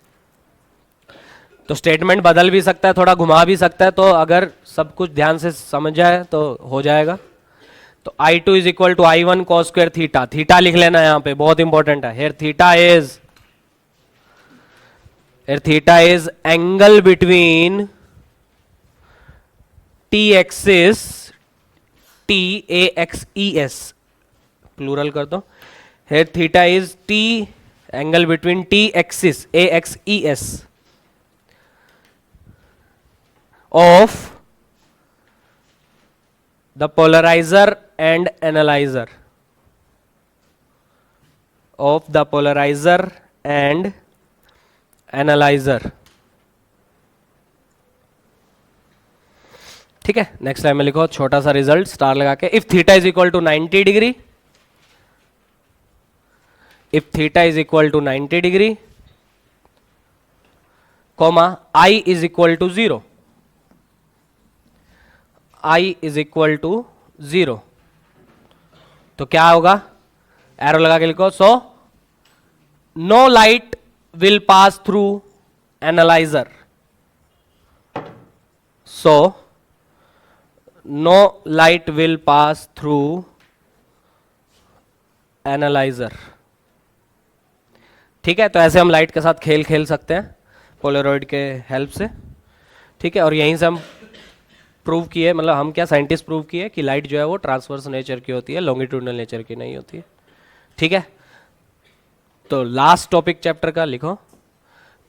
S1: तो स्टेटमेंट बदल भी सकता है, थोड़ा घुमा भी सकता है, तो अगर सब कुछ ध्यान से समझ जाए तो हो जाएगा। तो I2 is equal to I1 cos square theta. थीटा लिख लेना यहां पे, बहुत इंपॉर्टेंट है। Here theta is angle between T axis, TAXES plural कर दो। Here theta is T angle between T axis AXES of the polarizer and analyzer, of the polarizer and analyzer, ठीक है। नेक्स्ट लाइन में लिखो छोटा सा रिजल्ट स्टार लगा के। If theta is equal to 90 degree, if theta is equal to 90 degree comma I is equal to 0, I is equal to 0, तो क्या होगा, एरो लगा के लिखो। So no light will pass through analyzer, so no light will pass through analyzer, ठीक है। तो ऐसे हम लाइट के साथ खेल खेल सकते हैं पोलराइड के हेल्प से, ठीक है। और यहीं से हम प्रूव किए, मतलब हम क्या साइंटिस्ट प्रूव किए कि लाइट जो है वो ट्रांसवर्स नेचर की होती है, लॉन्गिट्यूडनल नेचर की नहीं होती है, ठीक है। तो लास्ट टॉपिक चैप्टर का लिखो,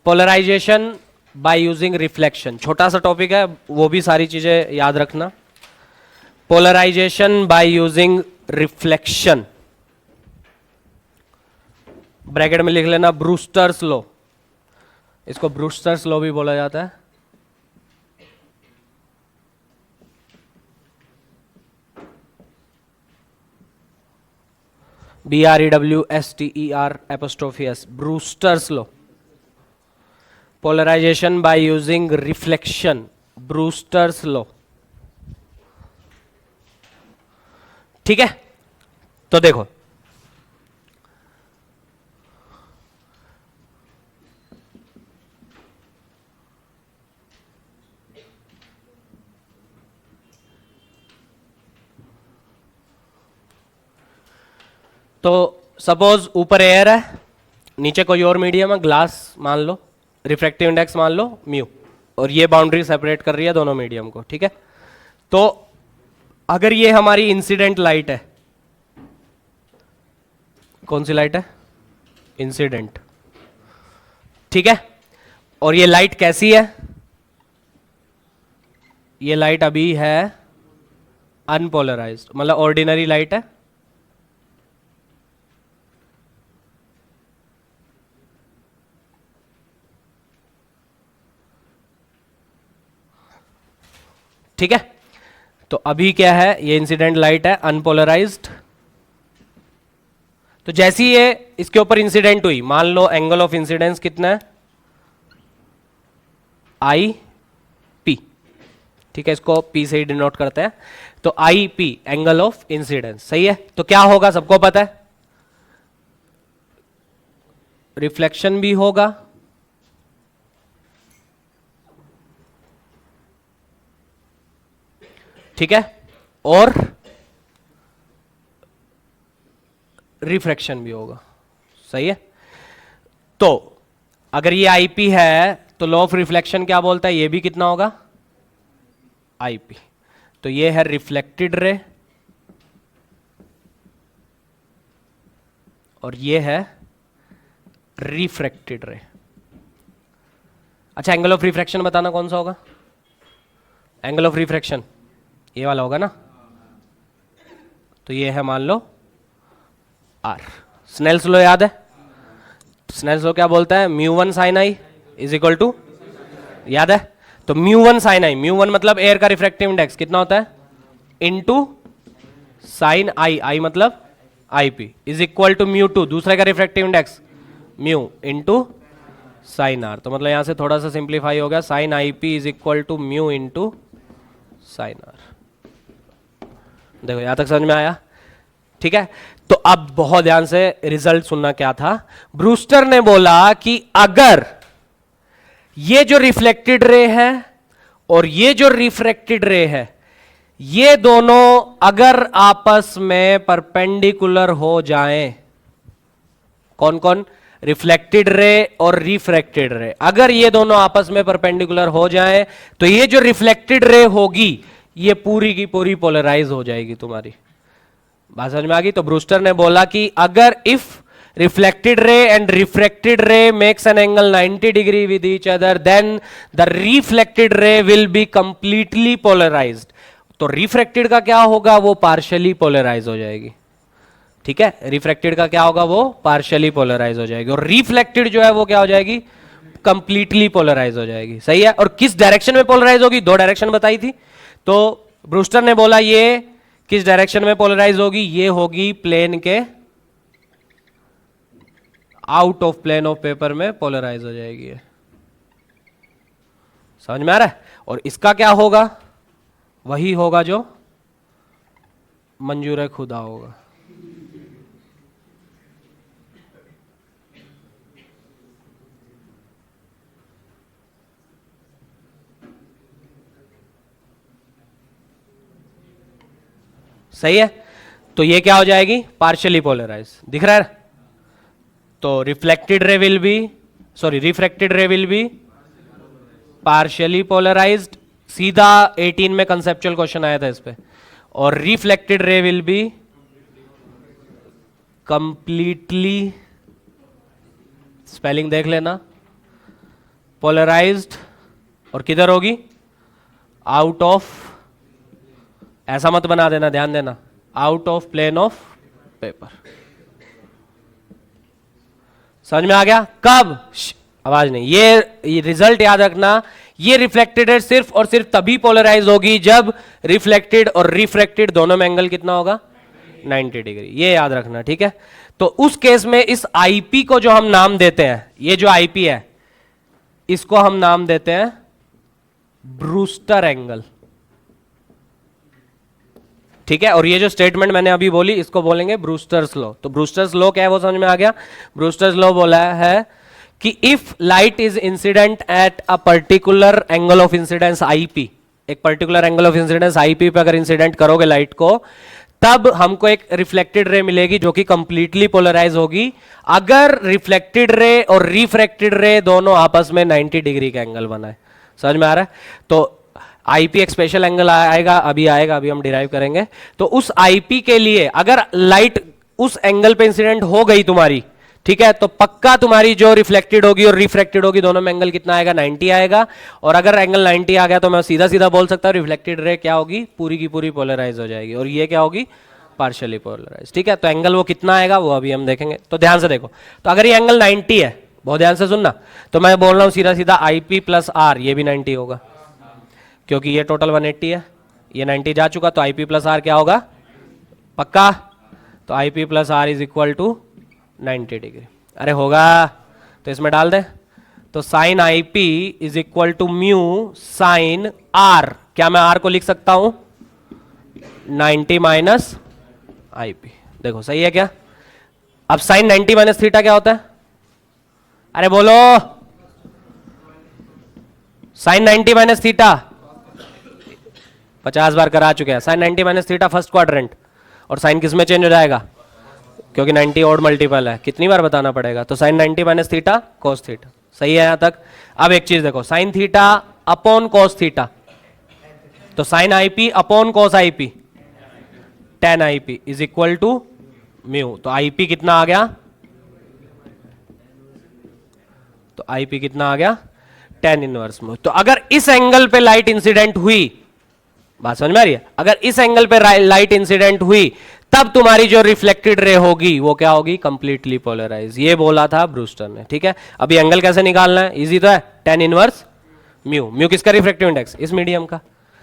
S1: पोलराइजेशन बाय यूजिंग रिफ्लेक्शन। छोटा सा टॉपिक है, वो भी सारी चीजें याद रखना। Polarisation by using reflection, bracket में लिख लेना ब्रूस्टर्स लॉ, इसको ब्रूस्टर्स लॉ भी बोला जाता है। BREWSTER Brewster's law, polarisation by using reflection, Brewster's law, ठीक है। तो देखो तो सपोज ऊपर एयर है, नीचे कोई और मीडियम है, ग्लास मान लो, रिफ्रैक्टिव इंडेक्स मान लो म्यू, और ये बाउंड्री सेपरेट कर रही है दोनों मीडियम को, ठीक है। तो अगर ये हमारी इंसिडेंट लाइट है, कौन सी लाइट है? इंसिडेंट, ठीक है। और ये लाइट कैसी है? ये लाइट अभी है अनपोलराइज्ड, मतलब ऑर्डिनरी लाइट है। ठीक है, तो अभी क्या है, ये इंसिडेंट लाइट है अनपोलराइज्ड। तो जैसी ये इसके ऊपर इंसिडेंट हुई, मान लो एंगल ऑफ इंसिडेंस कितना है? आई पी, ठीक है, इसको पी से ही डिनोट करते हैं। तो I P angle of incidence, सही है। तो क्या होगा, सबको पता है, रिफ्लेक्शन भी होगा ठीक है, और रिफ्रैक्शन भी होगा, सही है। तो अगर ये आईपी है तो लॉ ऑफ रिफ्लेक्शन क्या बोलता है, ये भी कितना होगा? आईपी। तो ये है रिफ्लेक्टेड रे और ये है रिफ्रैक्टेड रे। अच्छा, एंगल ऑफ रिफ्रैक्शन बताना कौन सा होगा? एंगल ऑफ रिफ्रैक्शन ये वाला होगा ना। तो ये है मान लो आर। स्नेल्स लॉ याद है? स्नेल्स लॉ क्या बोलता है? Mu one sine I is equal to, याद है? तो mu one sine I, mu one मतलब एयर का रिफ्रैक्टिव इंडेक्स कितना होता है? इनटू साइन आई, आई मतलब I P, is equal to mu two दूसरे का refractive index mu into sine R. तो मतलब यहां से थोड़ा सा सिंप्लीफाई हो गया, sine I P is equal to mu into sine R. देखो यहां तक समझ में आया? ठीक है, तो अब बहुत ध्यान से रिजल्ट सुनना। क्या था? ब्रूस्टर ने बोला कि अगर ये जो रिफ्लेक्टेड रे है और ये जो रिफ्रैक्टेड रे है, ये दोनों अगर आपस में परपेंडिकुलर हो जाएं, कौन कौन? रिफ्लेक्टेड रे और रिफ्रैक्टेड रे, अगर ये दोनों आपस में परपेंडिकुलर हो जाएं तो ये जो रिफ्लेक्टेड रे होगी ये पूरी की पूरी पोलराइज हो जाएगी। तुम्हारी बात समझ में आ गई? तो ब्रूस्टर ने बोला कि अगर if reflected ray and refracted ray makes an angle 90 degree with each other, then the reflected ray will be completely polarized. तो refracted का क्या होगा? वो partially polarize हो जाएगी, ठीक है। refracted का क्या होगा? वो partially polarize हो जाएगी, और reflected जो है वो क्या हो जाएगी? completely polarize हो जाएगी, सही है। और किस डायरेक्शन में polarize होगी? दो डायरेक्शन बताई थी। तो ब्रूस्टर ने बोला ये किस डायरेक्शन में पोलराइज होगी? ये होगी प्लेन के out of plane of paper में पोलराइज हो जाएगी। समझ में आ रहा है? और इसका क्या होगा? वही होगा जो मंजूर खुदा होगा। सही है, तो ये क्या हो जाएगी? Partially polarize. दिख रहा है? तो reflected ray will be, sorry refracted ray will be partially polarized. सीधा 18 में कंसेप्चुअल क्वेश्चन आया था इस पे। और reflected ray will be completely, spelling देख लेना, पोलराइज्ड। और किधर होगी? आउट ऑफ, ऐसा मत बना देना, ध्यान देना, out of plane of paper. समझ में आ गया? कब? आवाज नहीं, ये रिजल्ट याद रखना। ये रिफ्लेक्टेड है सिर्फ और सिर्फ तभी पोलराइज होगी जब रिफ्लेक्टेड और रिफ्रैक्टेड दोनों में एंगल कितना होगा? 90 डिग्री। ये याद रखना, ठीक है। तो उस केस में इस आईपी को जो हम नाम देते हैं, ये जो आईपी है इसको हम नाम देते हैं ब्रूस्टर एंगल, ठीक है। और ये जो स्टेटमेंट मैंने अभी बोली इसको बोलेंगे ब्रूस्टर्स लॉ। तो ब्रूस्टर्स लॉ क्या है वो समझ में आ गया? ब्रूस्टर्स लॉ बोला है कि if light is incident at a particular angle of incidence IP, एक particular angle of incidence IP पे अगर इंसिडेंट करोगे लाइट को, तब हमको एक रिफ्लेक्टेड रे मिलेगी जो कि कंप्लीटली पोलराइज होगी अगर रिफ्लेक्टेड रे और रिफ्रैक्टेड रे दोनों आपस में 90 डिग्री का एंगल बनाए। समझ में आ रहा है? तो आईपी एक स्पेशल एंगल आएगा, अभी हम डिराइव करेंगे। तो उस आईपी के लिए अगर लाइट उस एंगल पे इंसिडेंट हो गई तुम्हारी, ठीक है, तो पक्का तुम्हारी जो रिफ्लेक्टेड होगी और रिफ्रैक्टेड होगी दोनों में एंगल कितना आएगा? 90 आएगा। और अगर एंगल 90 आ गया तो मैं सीधा सीधा बोल सकता हूं रिफ्लेक्टेड रे क्या होगी? पूरी की पूरी पोलराइज हो जाएगी, और ये क्या होगी? Partially polarize. ठीक है, तो एंगल वो कितना आएगा वो अभी हम देखेंगे। तो ध्यान से देखो, तो अगर ये एंगल 90 है, बहुत ध्यान से सुनना, तो मैं बोल रहा हूं सीधा सीधा आईपी प्लस आर, ये भी 90 होगा क्योंकि ये टोटल 180 है, ये 90 जा चुका, तो आईपी प्लस आर क्या होगा? पक्का? तो IP plus R is equal to 90 degree. अरे होगा, तो इसमें डाल दे। तो sine I P is equal to mu sine R. क्या मैं आर को लिख सकता हूं? 90 माइनस आई पी। देखो सही है क्या? अब साइन 90 माइनस थीटा क्या होता है? अरे बोलो, साइन 90 माइनस थीटा 50 बार करा चुके हैं। Sine 90 minus theta first quadrant, और साइन किस में चेंज हो जाएगा? क्योंकि 90 ऑड मल्टीपल है, कितनी बार बताना पड़ेगा? तो sine 90 minus theta cos theta. सही है यहां तक? अब एक चीज देखो, sine theta upon cos theta, तो sine IP upon cos IP, tan IP is equal to mu. तो आईपी कितना आ गया? तो आईपी कितना आ गया? Tan inverse mu. तो अगर इस एंगल पे लाइट इंसिडेंट हुई, बात समझ में आ रही है? अगर इस एंगल पे लाइट इंसिडेंट हुई तब तुम्हारी जो रिफ्लेक्टेड रे होगी वो क्या होगी? Completely polarize. ये बोला था ब्रूस्टर ने। ठीक है, अभी एंगल कैसे निकालना है? इजी तो है, टेन इनवर्स म्यू। म्यू किसका रिफ्रैक्टिव इंडेक्स? इस मीडियम का।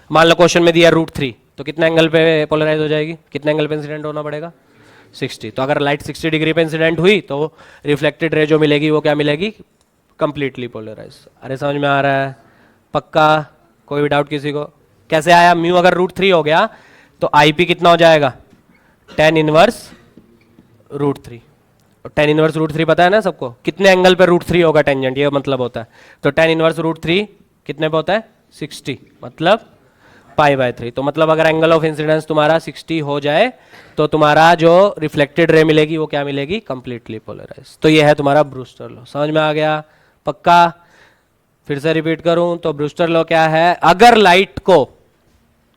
S1: मान लो क्वेश्चन में दिया √3, तो कितने एंगल पे पोलराइज हो जाएगी? कितने एंगल पे इंसिडेंट होना पड़ेगा? 60। तो अगर लाइट 60 डिग्री पे इंसिडेंट हुई तो रिफ्लेक्टेड रे जो मिलेगी वो क्या मिलेगी? Completely polarize. अरे समझ में आ रहा है? पक्का? कोई भी डाउट किसी को? कैसे आया? म्यू अगर √3 हो गया तो आईपी कितना हो जाएगा? Tan inverse √3। और टेन इनवर्स √3 पता है ना सबको? कितने एंगल पे √3 होगा टेंजेंट, ये मतलब होता है। तो टेन इनवर्स √3 कितने पे होता है? 60, मतलब π/3। तो मतलब अगर एंगल ऑफ इंसिडेंस तुम्हारा 60 हो जाए तो तुम्हारा जो रिफ्लेक्टेड रे मिलेगी वो क्या मिलेगी? Completely polarize. तो ये है तुम्हारा ब्रूस्टर लॉ। समझ में आ गया? पक्का? फिर से रिपीट करूं तो ब्रूस्टर लॉ क्या है? अगर लाइट को,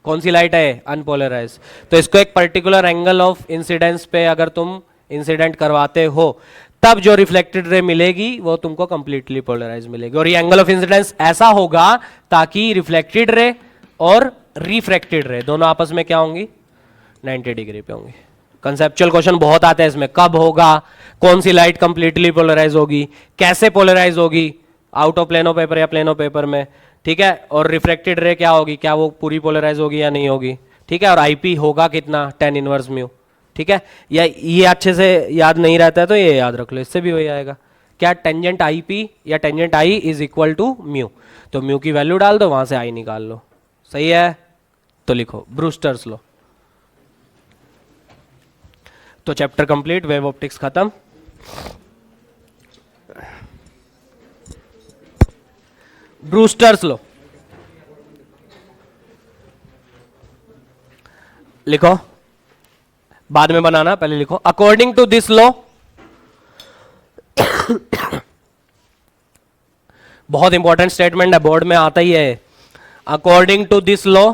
S1: कौन सी लाइट है? अनपोलराइज, तो इसको एक पर्टिकुलर एंगल ऑफ इंसिडेंस पे अगर तुम इंसिडेंट करवाते हो तब जो रिफ्लेक्टेड रे मिलेगी वो तुमको कंप्लीटली पोलराइज मिलेगी। और ये एंगल ऑफ इंसिडेंस ऐसा होगा ताकि रिफ्लेक्टेड रे और रिफ्रैक्टेड रे दोनों आपस में क्या होंगी? 90 डिग्री पे होंगी। कंसेप्चुअल क्वेश्चन बहुत आते हैं इसमें, कब होगा, कौन सी लाइट कंप्लीटली पोलराइज होगी, कैसे पोलराइज होगी, आउट ऑफ प्लेनो पेपर या प्लेनो पेपर में। ठीक है, और रिफ्रैक्टेड रे क्या होगी, क्या वो पूरी पोलराइज होगी या नहीं होगी? ठीक है, और आईपी होगा कितना? Ten inverse mu. ठीक है, या ये अच्छे से याद नहीं रहता है तो ये याद रख लो, इससे भी वही आएगा। क्या? टेंजेंट आईपी या tangent I is equal to mu. तो म्यू की वैल्यू डाल दो, वहां से आई निकाल लो। सही है? तो लिखो ब्रूस्टर्स लॉ। तो चैप्टर कंप्लीट, वेव ऑप्टिक्स खत्म। ब्रूस्टर्स लॉ लिखो, बाद में बनाना, पहले लिखो। अकॉर्डिंग टू दिस लॉ, बहुत इंपॉर्टेंट स्टेटमेंट है, बोर्ड में आता ही है। According to this law,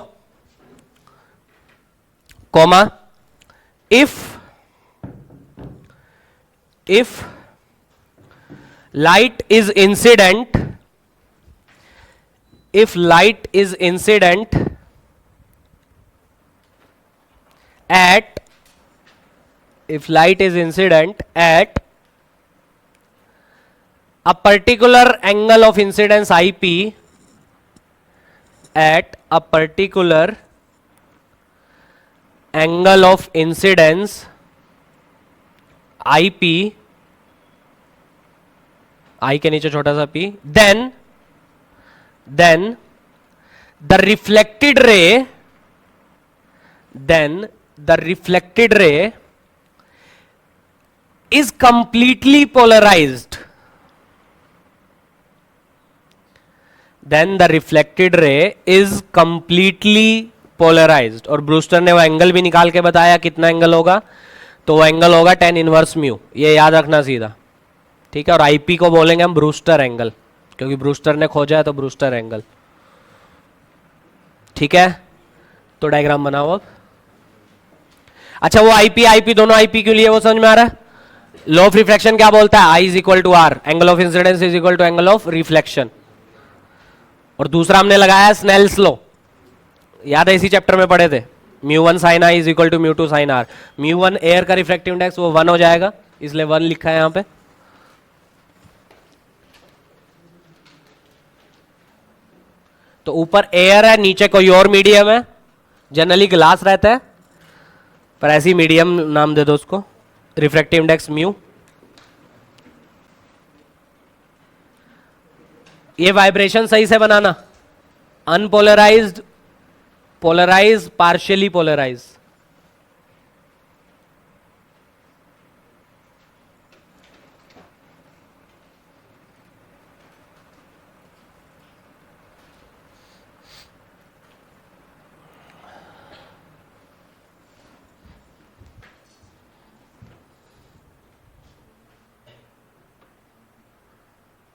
S1: comma, if light is incident, if light is incident at, if light is incident at a particular angle of incidence IP, at a particular angle of incidence IP, I के नीचे छोटा सा p, then the reflected ray, then the reflected ray is completely polarized, then the reflected ray is completely polarized, और ब्रूस्टर ने वो एंगल भी निकाल के बताया कितना एंगल होगा, तो वो एंगल होगा tan इनवर्स म्यू, ये याद रखना सीधा, ठीक है। और आईपी को बोलेंगे हम ब्रूस्टर एंगल, क्योंकि ब्रूस्टर ने खोजा है तो ब्रूस्टर एंगल, ठीक है। तो डायग्राम बनाओ अब। अच्छा, वो आईपी आईपी दोनों आईपी क्यों लिए वो समझ में आ रहा है? लॉ ऑफ रिफ्लेक्शन क्या बोलता है? I is equal to R, angle of incidence is equal to angle of reflection. और दूसरा हमने लगाया स्नेल्स लॉ, याद है इसी चैप्टर में पढ़े थे, μ1 sin i is equal to μ2 sin r। μ1 air का रिफ्रैक्टिव इंडेक्स वो 1 हो जाएगा, इसलिए 1 लिखा है यहां पे। तो ऊपर एयर है, नीचे कोई और मीडियम है, जनरली ग्लास रहता है पर ऐसी मीडियम नाम दे दो उसको, रिफ्रैक्टिव इंडेक्स म्यू। ये वाइब्रेशन सही से बनाना, अनपोलराइज्ड, पोलराइज, पार्शियली पोलराइज।